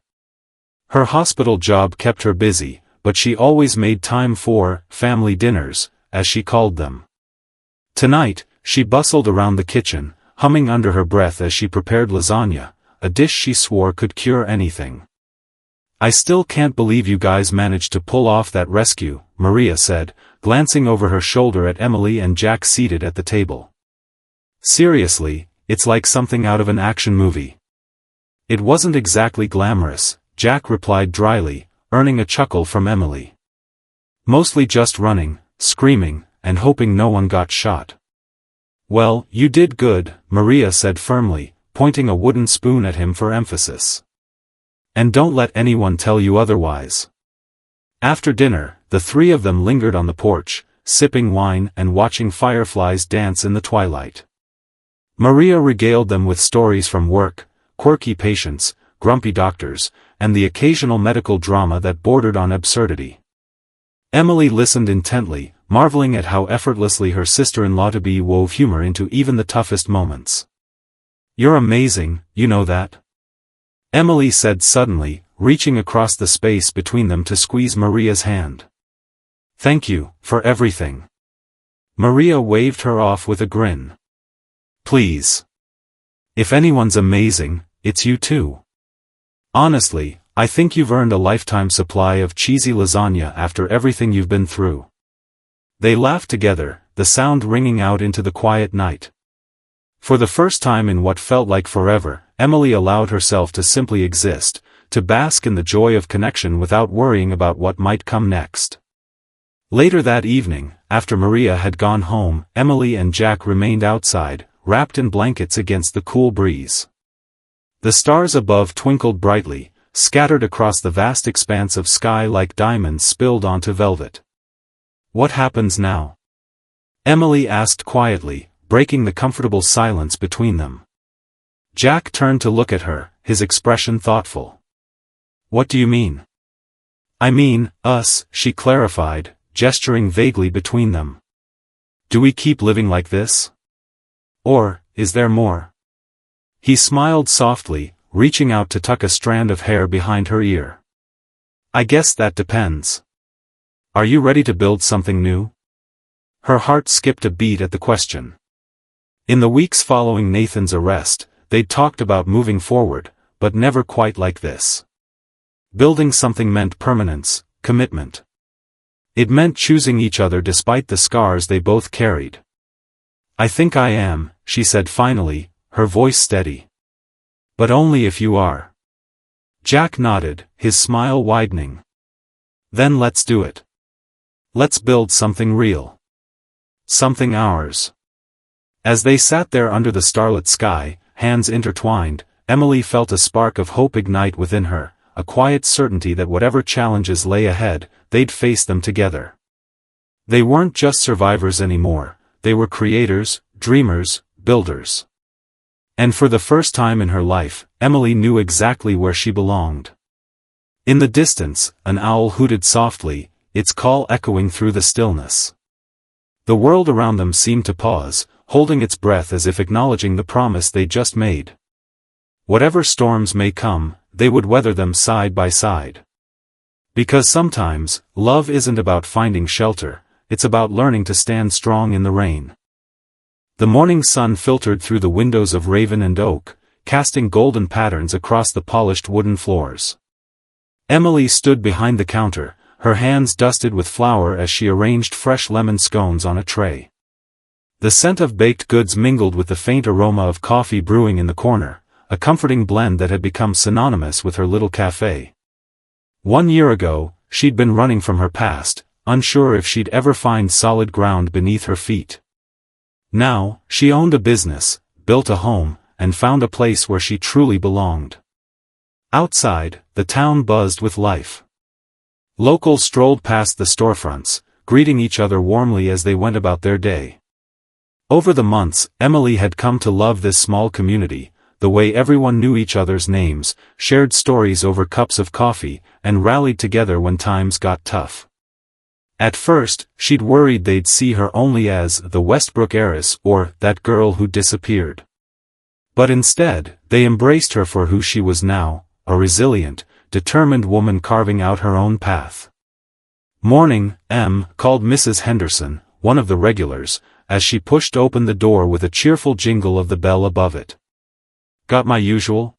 Her hospital job kept her busy, but she always made time for family dinners, as she called them. Tonight, she bustled around the kitchen, humming under her breath as she prepared lasagna, a dish she swore could cure anything. "I still can't believe you guys managed to pull off that rescue," Maria said, glancing over her shoulder at Emily and Jack seated at the table. "Seriously, it's like something out of an action movie." "It wasn't exactly glamorous," Jack replied dryly, earning a chuckle from Emily. "Mostly just running, screaming, and hoping no one got shot." "Well, you did good," Maria said firmly, pointing a wooden spoon at him for emphasis. "And don't let anyone tell you otherwise." After dinner, the three of them lingered on the porch, sipping wine and watching fireflies dance in the twilight. Maria regaled them with stories from work, quirky patients, grumpy doctors, and the occasional medical drama that bordered on absurdity. Emily listened intently, marveling at how effortlessly her sister-in-law-to-be wove humor into even the toughest moments. "You're amazing, you know that?" Emily said suddenly, reaching across the space between them to squeeze Maria's hand. "Thank you, for everything." Maria waved her off with a grin. "Please. If anyone's amazing, it's you too. Honestly, I think you've earned a lifetime supply of cheesy lasagna after everything you've been through." They laughed together, the sound ringing out into the quiet night. For the first time in what felt like forever, Emily allowed herself to simply exist, to bask in the joy of connection without worrying about what might come next. Later that evening, after Maria had gone home, Emily and Jack remained outside, wrapped in blankets against the cool breeze. The stars above twinkled brightly, scattered across the vast expanse of sky like diamonds spilled onto velvet. "What happens now?" Emily asked quietly, breaking the comfortable silence between them. Jack turned to look at her, his expression thoughtful. "What do you mean?" "I mean, us," she clarified, gesturing vaguely between them. "Do we keep living like this? Or, is there more?" He smiled softly, reaching out to tuck a strand of hair behind her ear. "I guess that depends. Are you ready to build something new?" Her heart skipped a beat at the question. In the weeks following Nathan's arrest, they'd talked about moving forward, but never quite like this. Building something meant permanence, commitment. It meant choosing each other despite the scars they both carried. "I think I am," she said finally, her voice steady. "But only if you are." Jack nodded, his smile widening. "Then let's do it. Let's build something real. Something ours." As they sat there under the starlit sky, hands intertwined, Emily felt a spark of hope ignite within her, a quiet certainty that whatever challenges lay ahead, they'd face them together. They weren't just survivors anymore, they were creators, dreamers, builders. And for the first time in her life, Emily knew exactly where she belonged. In the distance, an owl hooted softly, its call echoing through the stillness. The world around them seemed to pause, holding its breath as if acknowledging the promise they just made. Whatever storms may come, they would weather them side by side. Because sometimes, love isn't about finding shelter, it's about learning to stand strong in the rain. The morning sun filtered through the windows of raven and oak, casting golden patterns across the polished wooden floors. Emily stood behind the counter, her hands dusted with flour as she arranged fresh lemon scones on a tray. The scent of baked goods mingled with the faint aroma of coffee brewing in the corner, a comforting blend that had become synonymous with her little cafe. 1 year ago, she'd been running from her past, unsure if she'd ever find solid ground beneath her feet. Now, she owned a business, built a home, and found a place where she truly belonged. Outside, the town buzzed with life. Locals strolled past the storefronts, greeting each other warmly as they went about their day. Over the months, Emily had come to love this small community, the way everyone knew each other's names, shared stories over cups of coffee, and rallied together when times got tough. At first, she'd worried they'd see her only as the Westbrook heiress or that girl who disappeared. But instead, they embraced her for who she was now, a resilient, determined woman carving out her own path. "Morning, Em," called Mrs. Henderson, one of the regulars, as she pushed open the door with a cheerful jingle of the bell above it. "Got my usual?"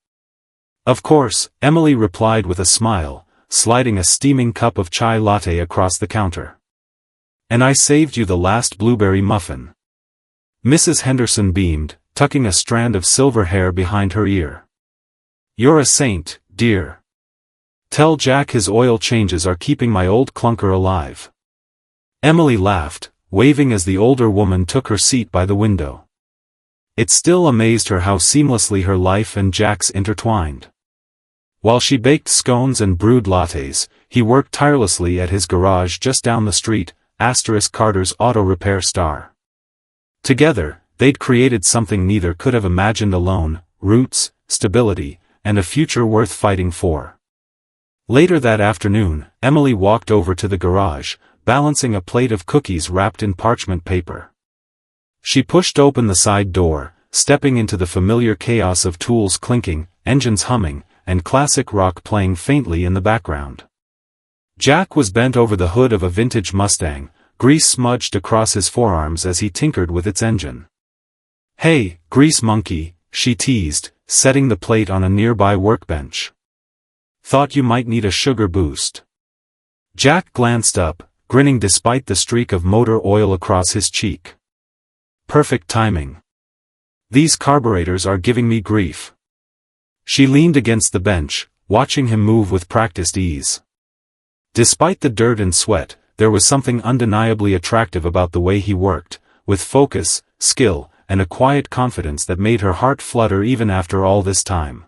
"Of course," Emily replied with a smile, sliding a steaming cup of chai latte across the counter. "And I saved you the last blueberry muffin." Mrs. Henderson beamed, tucking a strand of silver hair behind her ear. "You're a saint, dear. Tell Jack his oil changes are keeping my old clunker alive." Emily laughed, waving as the older woman took her seat by the window. It still amazed her how seamlessly her life and Jack's intertwined. While she baked scones and brewed lattes, he worked tirelessly at his garage just down the street, Carter's Auto Repair Star. Together, they'd created something neither could have imagined alone: roots, stability, and a future worth fighting for. Later that afternoon, Emily walked over to the garage, balancing a plate of cookies wrapped in parchment paper. She pushed open the side door, stepping into the familiar chaos of tools clinking, engines humming, and classic rock playing faintly in the background. Jack was bent over the hood of a vintage Mustang, grease smudged across his forearms as he tinkered with its engine. "Hey, grease monkey," she teased, setting the plate on a nearby workbench. "Thought you might need a sugar boost." Jack glanced up, grinning despite the streak of motor oil across his cheek. "Perfect timing. These carburetors are giving me grief." She leaned against the bench, watching him move with practiced ease. Despite the dirt and sweat, there was something undeniably attractive about the way he worked, with focus, skill, and a quiet confidence that made her heart flutter even after all this time.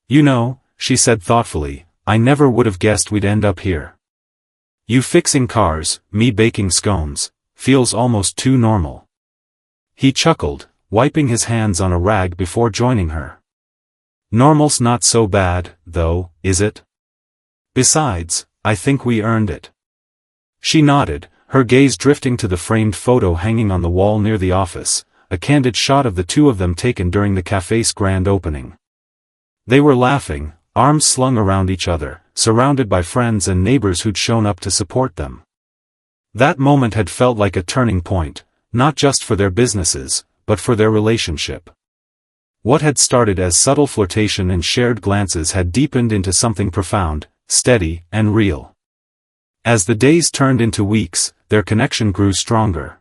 "You know," she said thoughtfully, "I never would have guessed we'd end up here. You fixing cars, me baking scones, feels almost too normal." He chuckled, wiping his hands on a rag before joining her. "Normal's not so bad, though, is it? Besides, I think we earned it." She nodded, her gaze drifting to the framed photo hanging on the wall near the office, a candid shot of the two of them taken during the cafe's grand opening. They were laughing, arms slung around each other, surrounded by friends and neighbors who'd shown up to support them. That moment had felt like a turning point, not just for their businesses, but for their relationship. What had started as subtle flirtation and shared glances had deepened into something profound, steady, and real. As the days turned into weeks, their connection grew stronger.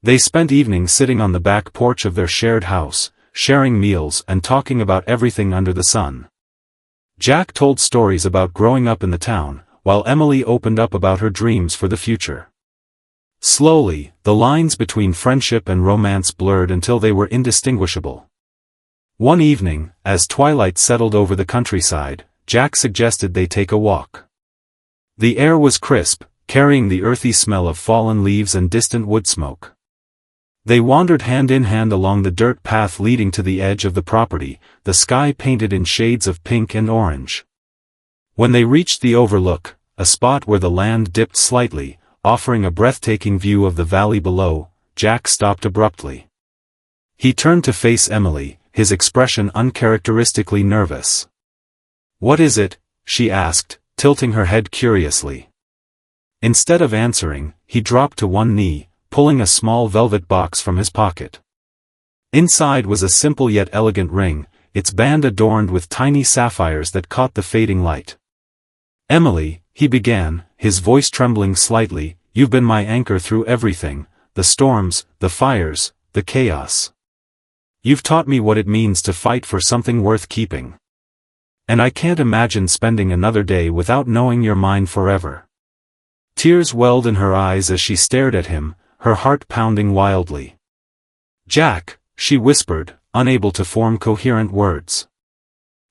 They spent evenings sitting on the back porch of their shared house, sharing meals and talking about everything under the sun. Jack told stories about growing up in the town, while Emily opened up about her dreams for the future. Slowly, the lines between friendship and romance blurred until they were indistinguishable. One evening, as twilight settled over the countryside, Jack suggested they take a walk. The air was crisp, carrying the earthy smell of fallen leaves and distant wood smoke. They wandered hand in hand along the dirt path leading to the edge of the property, the sky painted in shades of pink and orange. When they reached the overlook, a spot where the land dipped slightly, offering a breathtaking view of the valley below, Jack stopped abruptly. He turned to face Emily, his expression uncharacteristically nervous. "What is it?" she asked, tilting her head curiously. Instead of answering, he dropped to one knee, pulling a small velvet box from his pocket. Inside was a simple yet elegant ring, its band adorned with tiny sapphires that caught the fading light. "Emily," he began, his voice trembling slightly, "you've been my anchor through everything, the storms, the fires, the chaos. You've taught me what it means to fight for something worth keeping. And I can't imagine spending another day without knowing you're mine forever." Tears welled in her eyes as she stared at him, her heart pounding wildly. "Jack," she whispered, unable to form coherent words.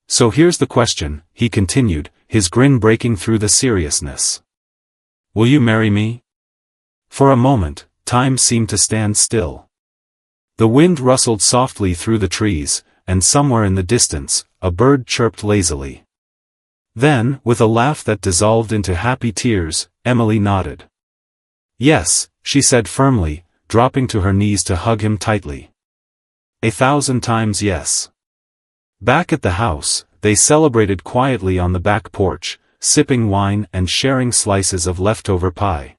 "So here's the question," he continued, his grin breaking through the seriousness. "Will you marry me?" For a moment, time seemed to stand still. The wind rustled softly through the trees, and somewhere in the distance, a bird chirped lazily. Then, with a laugh that dissolved into happy tears, Emily nodded. "Yes," she said firmly, dropping to her knees to hug him tightly. 1,000 times yes. Back at the house, they celebrated quietly on the back porch, sipping wine and sharing slices of leftover pie.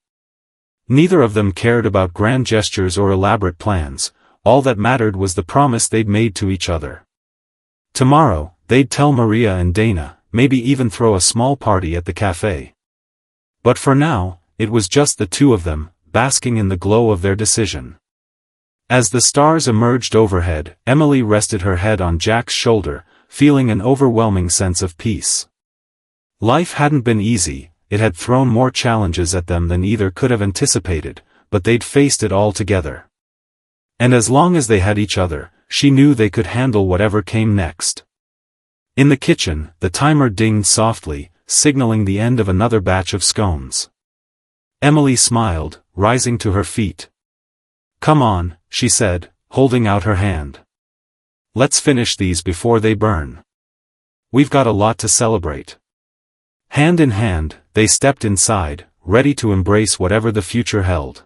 Neither of them cared about grand gestures or elaborate plans, all that mattered was the promise they'd made to each other. Tomorrow, they'd tell Maria and Dana, maybe even throw a small party at the cafe. But for now, it was just the two of them, basking in the glow of their decision. As the stars emerged overhead, Emily rested her head on Jack's shoulder, feeling an overwhelming sense of peace. Life hadn't been easy, it had thrown more challenges at them than either could have anticipated, but they'd faced it all together. And as long as they had each other, she knew they could handle whatever came next. In the kitchen, the timer dinged softly, signaling the end of another batch of scones. Emily smiled, rising to her feet. "Come on," she said, holding out her hand. "Let's finish these before they burn. We've got a lot to celebrate." Hand in hand, they stepped inside, ready to embrace whatever the future held.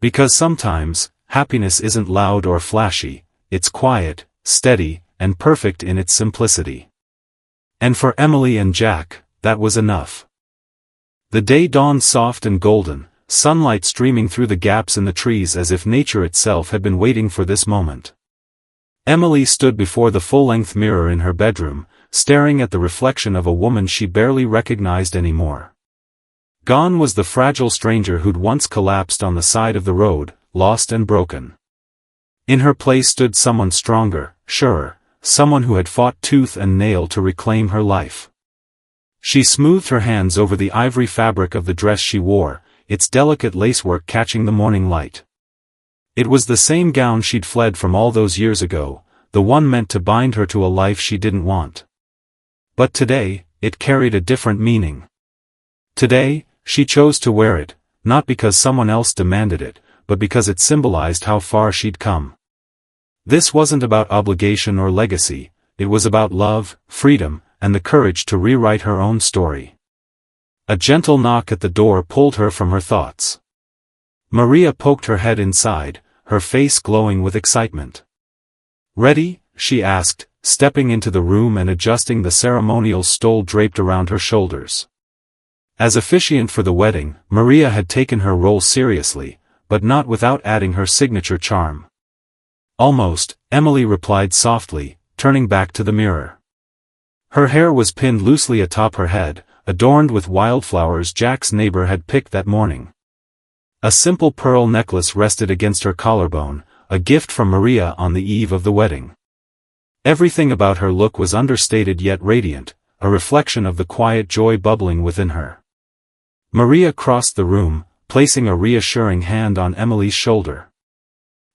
Because sometimes, happiness isn't loud or flashy, it's quiet, steady, and perfect in its simplicity. And for Emily and Jack, that was enough. The day dawned soft and golden, sunlight streaming through the gaps in the trees as if nature itself had been waiting for this moment. Emily stood before the full-length mirror in her bedroom, staring at the reflection of a woman she barely recognized anymore. Gone was the fragile stranger who'd once collapsed on the side of the road, lost and broken. In her place stood someone stronger, surer, someone who had fought tooth and nail to reclaim her life. She smoothed her hands over the ivory fabric of the dress she wore, its delicate lacework catching the morning light. It was the same gown she'd fled from all those years ago, the one meant to bind her to a life she didn't want. But today, it carried a different meaning. Today, she chose to wear it, not because someone else demanded it, but because it symbolized how far she'd come. This wasn't about obligation or legacy, it was about love, freedom, and the courage to rewrite her own story. A gentle knock at the door pulled her from her thoughts. Maria poked her head inside, her face glowing with excitement. "Ready?" she asked, stepping into the room and adjusting the ceremonial stole draped around her shoulders. As officiant for the wedding, Maria had taken her role seriously, but not without adding her signature charm. "Almost," Emily replied softly, turning back to the mirror. Her hair was pinned loosely atop her head, adorned with wildflowers Jack's neighbor had picked that morning. A simple pearl necklace rested against her collarbone, a gift from Maria on the eve of the wedding. Everything about her look was understated yet radiant, a reflection of the quiet joy bubbling within her. Maria crossed the room, placing a reassuring hand on Emily's shoulder.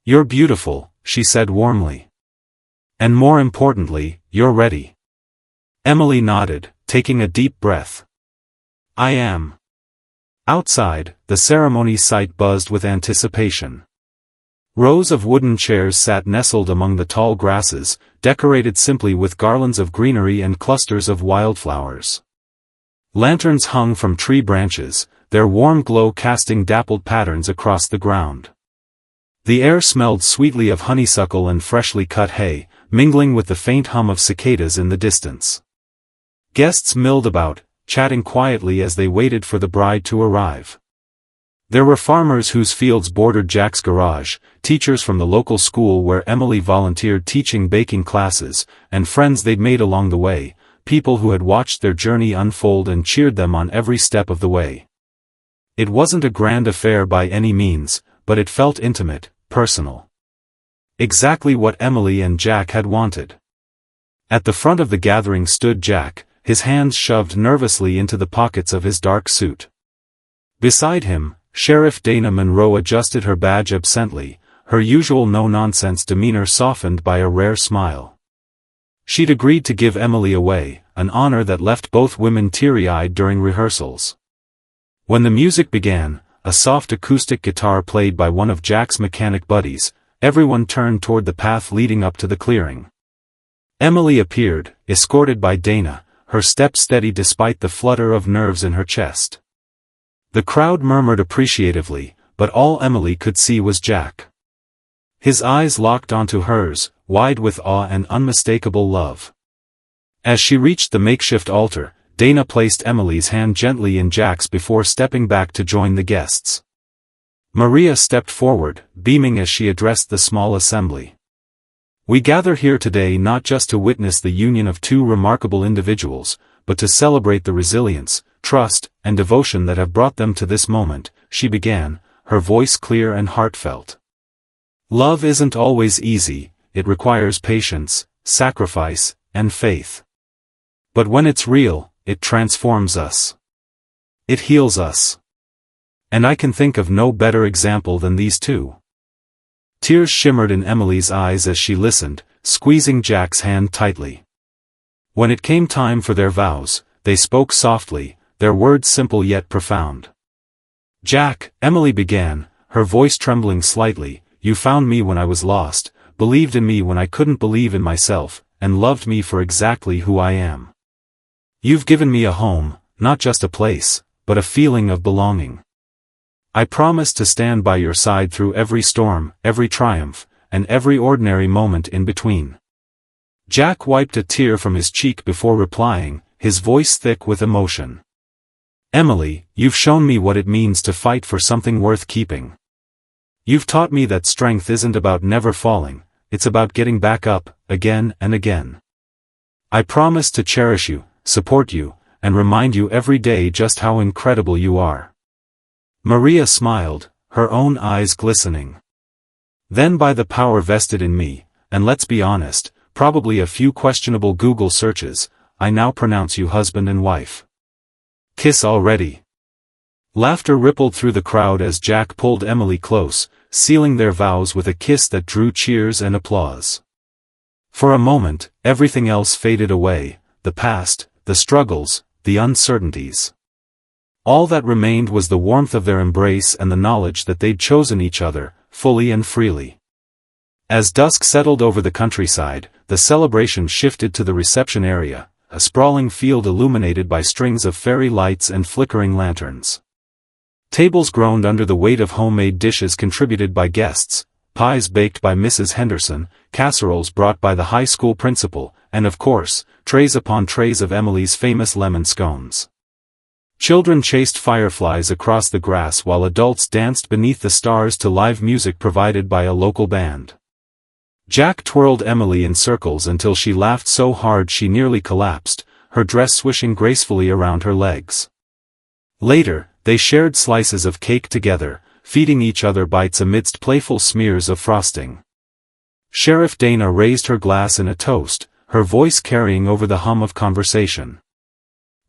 "You're beautiful," she said warmly. "And more importantly, you're ready." Emily nodded, taking a deep breath. "I am." Outside, the ceremony site buzzed with anticipation. Rows of wooden chairs sat nestled among the tall grasses, decorated simply with garlands of greenery and clusters of wildflowers. Lanterns hung from tree branches, their warm glow casting dappled patterns across the ground. The air smelled sweetly of honeysuckle and freshly cut hay, mingling with the faint hum of cicadas in the distance. Guests milled about, chatting quietly as they waited for the bride to arrive. There were farmers whose fields bordered Jack's garage, teachers from the local school where Emily volunteered teaching baking classes, and friends they'd made along the way, people who had watched their journey unfold and cheered them on every step of the way. It wasn't a grand affair by any means, but it felt intimate, personal. Exactly what Emily and Jack had wanted. At the front of the gathering stood Jack, his hands shoved nervously into the pockets of his dark suit. Beside him, Sheriff Dana Monroe adjusted her badge absently, her usual no-nonsense demeanor softened by a rare smile. She'd agreed to give Emily away, an honor that left both women teary-eyed during rehearsals. When the music began, a soft acoustic guitar played by one of Jack's mechanic buddies, everyone turned toward the path leading up to the clearing. Emily appeared, escorted by Dana, her step steady despite the flutter of nerves in her chest. The crowd murmured appreciatively, but all Emily could see was Jack. His eyes locked onto hers, wide with awe and unmistakable love. As she reached the makeshift altar, Dana placed Emily's hand gently in Jack's before stepping back to join the guests. Maria stepped forward, beaming as she addressed the small assembly. "We gather here today not just to witness the union of two remarkable individuals, but to celebrate the resilience, trust, and devotion that have brought them to this moment," she began, her voice clear and heartfelt. "Love isn't always easy, it requires patience, sacrifice, and faith. But when it's real, it transforms us. It heals us. And I can think of no better example than these two." Tears shimmered in Emily's eyes as she listened, squeezing Jack's hand tightly. When it came time for their vows, they spoke softly, their words simple yet profound. "Jack," Emily began, her voice trembling slightly, "you found me when I was lost, believed in me when I couldn't believe in myself, and loved me for exactly who I am. You've given me a home, not just a place, but a feeling of belonging. I promise to stand by your side through every storm, every triumph, and every ordinary moment in between." Jack wiped a tear from his cheek before replying, his voice thick with emotion. "Emily, you've shown me what it means to fight for something worth keeping. You've taught me that strength isn't about never falling, it's about getting back up, again and again. I promise to cherish you, support you, and remind you every day just how incredible you are." Maria smiled, her own eyes glistening. "Then by the power vested in me, and let's be honest, probably a few questionable Google searches, I now pronounce you husband and wife. Kiss already." Laughter rippled through the crowd as Jack pulled Emily close, sealing their vows with a kiss that drew cheers and applause. For a moment, everything else faded away, the past, the struggles, the uncertainties. All that remained was the warmth of their embrace and the knowledge that they'd chosen each other, fully and freely. As dusk settled over the countryside, the celebration shifted to the reception area, a sprawling field illuminated by strings of fairy lights and flickering lanterns. Tables groaned under the weight of homemade dishes contributed by guests, pies baked by Mrs. Henderson, casseroles brought by the high school principal, and of course, trays upon trays of Emily's famous lemon scones. Children chased fireflies across the grass while adults danced beneath the stars to live music provided by a local band. Jack twirled Emily in circles until she laughed so hard she nearly collapsed, her dress swishing gracefully around her legs. Later, they shared slices of cake together, feeding each other bites amidst playful smears of frosting. Sheriff Dana raised her glass in a toast, her voice carrying over the hum of conversation.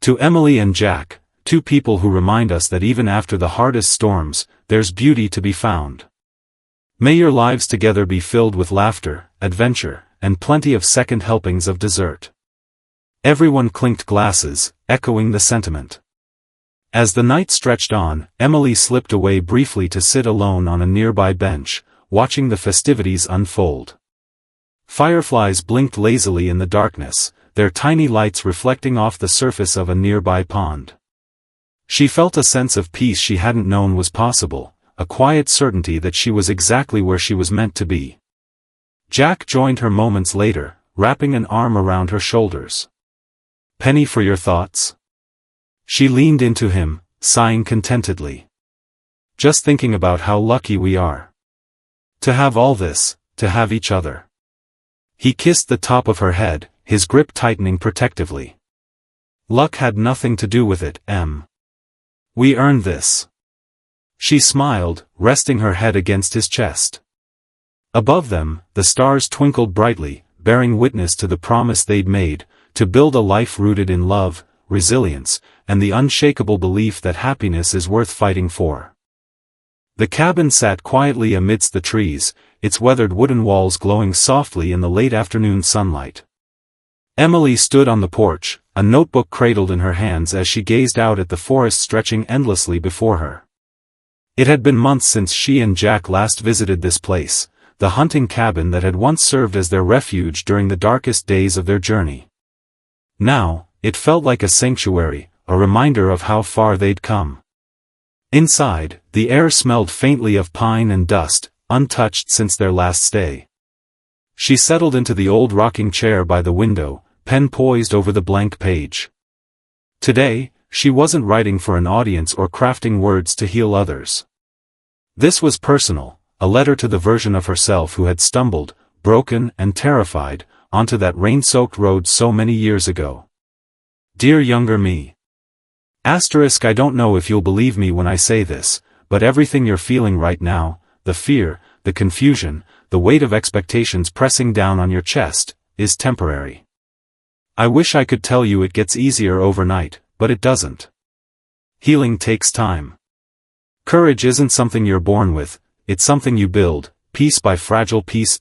"To Emily and Jack, two people who remind us that even after the hardest storms, there's beauty to be found. May your lives together be filled with laughter, adventure, and plenty of second helpings of dessert." Everyone clinked glasses, echoing the sentiment. As the night stretched on, Emily slipped away briefly to sit alone on a nearby bench, watching the festivities unfold. Fireflies blinked lazily in the darkness, their tiny lights reflecting off the surface of a nearby pond. She felt a sense of peace she hadn't known was possible, a quiet certainty that she was exactly where she was meant to be. Jack joined her moments later, wrapping an arm around her shoulders. "Penny, for your thoughts?" She leaned into him, sighing contentedly. "Just thinking about how lucky we are. To have all this, to have each other." He kissed the top of her head, his grip tightening protectively. "Luck had nothing to do with it, Em. We earned this." She smiled, resting her head against his chest. Above them, the stars twinkled brightly, bearing witness to the promise they'd made, to build a life rooted in love, resilience, and the unshakable belief that happiness is worth fighting for. The cabin sat quietly amidst the trees, its weathered wooden walls glowing softly in the late afternoon sunlight. Emily stood on the porch, a notebook cradled in her hands as she gazed out at the forest stretching endlessly before her. It had been months since she and Jack last visited this place, the hunting cabin that had once served as their refuge during the darkest days of their journey. Now, it felt like a sanctuary, a reminder of how far they'd come. Inside, the air smelled faintly of pine and dust, untouched since their last stay. She settled into the old rocking chair by the window, pen poised over the blank page. Today, she wasn't writing for an audience or crafting words to heal others. This was personal, a letter to the version of herself who had stumbled, broken and terrified, onto that rain-soaked road so many years ago. Dear younger me. I don't know if you'll believe me when I say this, but everything you're feeling right now, the fear, the confusion, the weight of expectations pressing down on your chest, is temporary. I wish I could tell you it gets easier overnight, but it doesn't. Healing takes time. Courage isn't something you're born with, it's something you build, piece by fragile piece.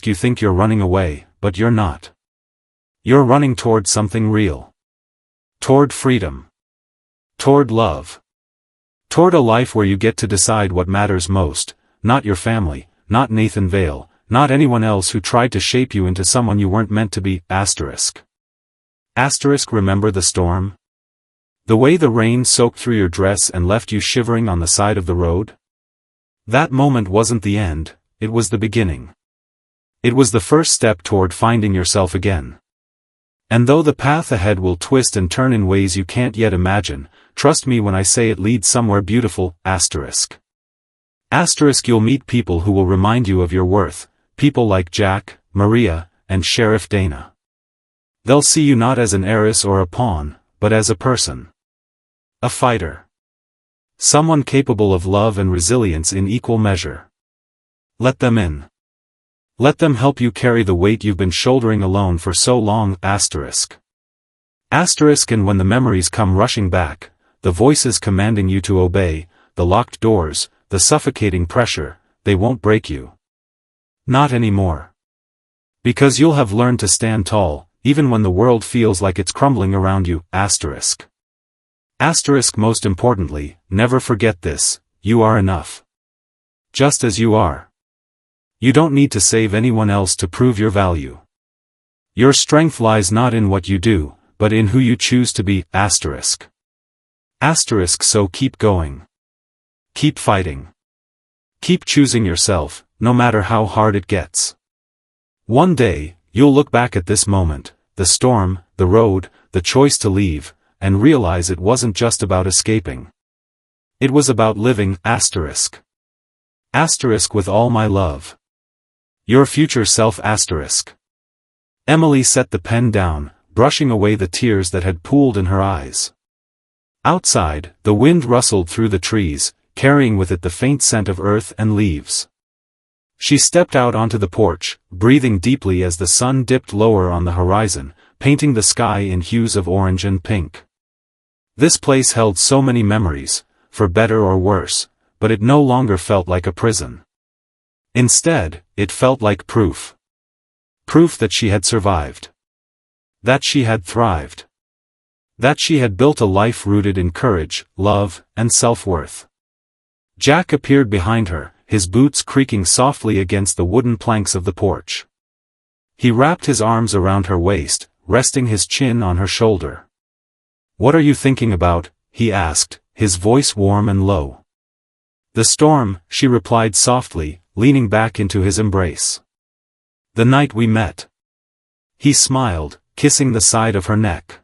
You think you're running away, but you're not. You're running toward something real. Toward freedom. Toward love. Toward a life where you get to decide what matters most, not your family, not Nathan Vale, not anyone else who tried to shape you into someone you weren't meant to be. Remember the storm? The way the rain soaked through your dress and left you shivering on the side of the road? That moment wasn't the end, it was the beginning. It was the first step toward finding yourself again. And though the path ahead will twist and turn in ways you can't yet imagine, trust me when I say it leads somewhere beautiful. You'll meet people who will remind you of your worth, people like Jack, Maria, and Sheriff Dana. They'll see you not as an heiress or a pawn, but as a person. A fighter. Someone capable of love and resilience in equal measure. Let them in. Let them help you carry the weight you've been shouldering alone for so long. And when the memories come rushing back, the voices commanding you to obey, the locked doors, the suffocating pressure, they won't break you. Not anymore. Because you'll have learned to stand tall, even when the world feels like it's crumbling around you. Most importantly, never forget this, you are enough. Just as you are. You don't need to save anyone else to prove your value. Your strength lies not in what you do, but in who you choose to be. So keep going. Keep fighting. Keep choosing yourself, no matter how hard it gets. One day, you'll look back at this moment, the storm, the road, the choice to leave, and realize it wasn't just about escaping. It was about living. With all my love. Your future self. Emily set the pen down, brushing away the tears that had pooled in her eyes. Outside, the wind rustled through the trees, carrying with it the faint scent of earth and leaves. She stepped out onto the porch, breathing deeply as the sun dipped lower on the horizon, painting the sky in hues of orange and pink. This place held so many memories, for better or worse, but it no longer felt like a prison. Instead, it felt like proof. Proof that she had survived. That she had thrived. That she had built a life rooted in courage, love, and self-worth. Jack appeared behind her, his boots creaking softly against the wooden planks of the porch. He wrapped his arms around her waist, resting his chin on her shoulder. "What are you thinking about?" he asked, his voice warm and low. "The storm," she replied softly, leaning back into his embrace. "The night we met." He smiled, kissing the side of her neck.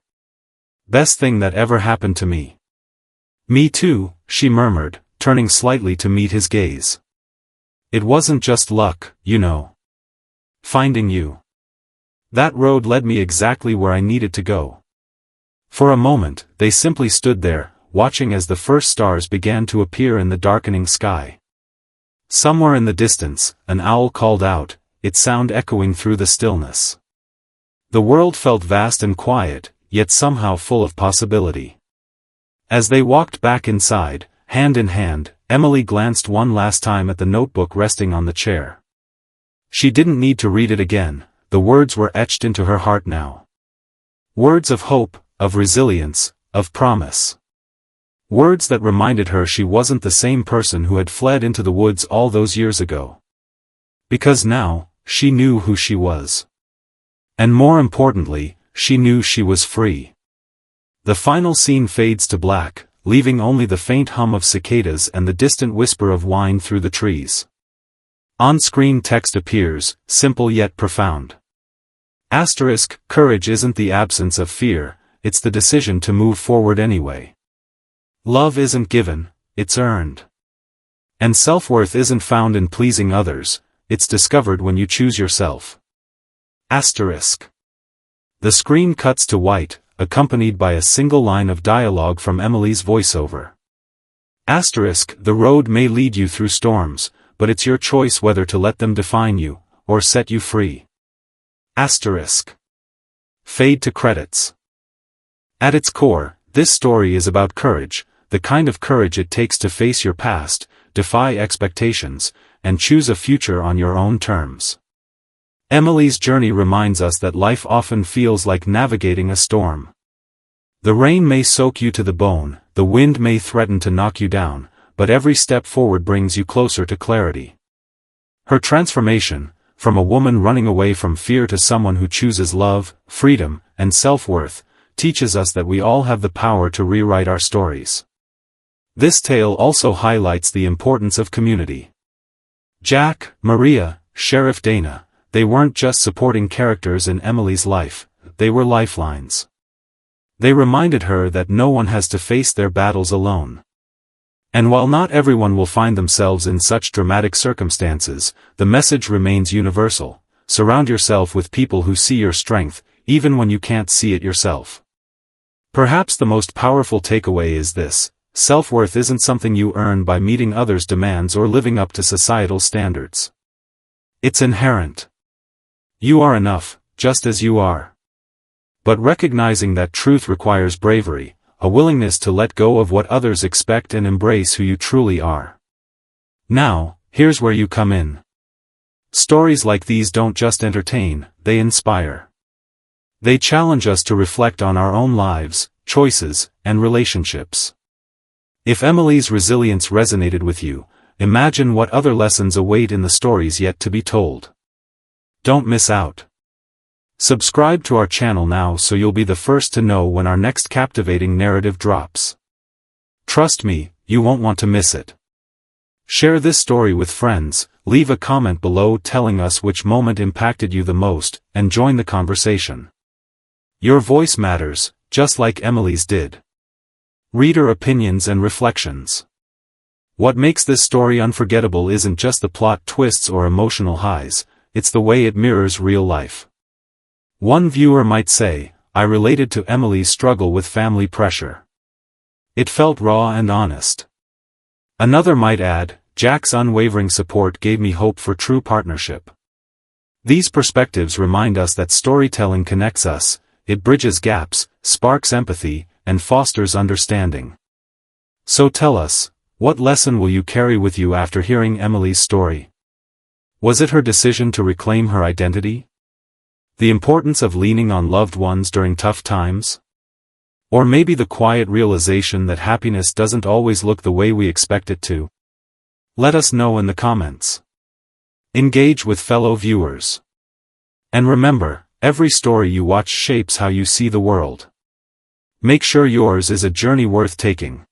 "Best thing that ever happened to me." "Me too," she murmured, turning slightly to meet his gaze. "It wasn't just luck, you know. Finding you. That road led me exactly where I needed to go." For a moment, they simply stood there, watching as the first stars began to appear in the darkening sky. Somewhere in the distance, an owl called out, its sound echoing through the stillness. The world felt vast and quiet, yet somehow full of possibility. As they walked back inside, hand in hand, Emily glanced one last time at the notebook resting on the chair. She didn't need to read it again, the words were etched into her heart now. Words of hope, of resilience, of promise. Words that reminded her she wasn't the same person who had fled into the woods all those years ago. Because now, she knew who she was. And more importantly, she knew she was free. The final scene fades to black, leaving only the faint hum of cicadas and the distant whisper of wine through the trees. On-screen text appears, simple yet profound. Asterisk, courage isn't the absence of fear, it's the decision to move forward anyway. Love isn't given, it's earned. And self-worth isn't found in pleasing others, it's discovered when you choose yourself. Asterisk. The screen cuts to white, accompanied by a single line of dialogue from Emily's voiceover. Asterisk, the road may lead you through storms, but it's your choice whether to let them define you, or set you free. Asterisk. Fade to credits. At its core, this story is about courage, the kind of courage it takes to face your past, defy expectations, and choose a future on your own terms. Emily's journey reminds us that life often feels like navigating a storm. The rain may soak you to the bone, the wind may threaten to knock you down, but every step forward brings you closer to clarity. Her transformation, from a woman running away from fear to someone who chooses love, freedom, and self-worth, teaches us that we all have the power to rewrite our stories. This tale also highlights the importance of community. Jack, Maria, Sheriff Dana, they weren't just supporting characters in Emily's life, they were lifelines. They reminded her that no one has to face their battles alone. And while not everyone will find themselves in such dramatic circumstances, the message remains universal: surround yourself with people who see your strength, even when you can't see it yourself. Perhaps the most powerful takeaway is this: self-worth isn't something you earn by meeting others' demands or living up to societal standards. It's inherent. You are enough, just as you are. But recognizing that truth requires bravery, a willingness to let go of what others expect and embrace who you truly are. Now, here's where you come in. Stories like these don't just entertain, they inspire. They challenge us to reflect on our own lives, choices, and relationships. If Emily's resilience resonated with you, imagine what other lessons await in the stories yet to be told. Don't miss out. Subscribe to our channel now so you'll be the first to know when our next captivating narrative drops. Trust me, you won't want to miss it. Share this story with friends, leave a comment below telling us which moment impacted you the most, and join the conversation. Your voice matters, just like Emily's did. Reader opinions and reflections. What makes this story unforgettable isn't just the plot twists or emotional highs, it's the way it mirrors real life. One viewer might say, I related to Emily's struggle with family pressure. It felt raw and honest. Another might add, Jack's unwavering support gave me hope for true partnership. These perspectives remind us that storytelling connects us, it bridges gaps, sparks empathy, and fosters understanding. So tell us, what lesson will you carry with you after hearing Emily's story? Was it her decision to reclaim her identity? The importance of leaning on loved ones during tough times? Or maybe the quiet realization that happiness doesn't always look the way we expect it to? Let us know in the comments. Engage with fellow viewers. And remember, every story you watch shapes how you see the world. Make sure yours is a journey worth taking.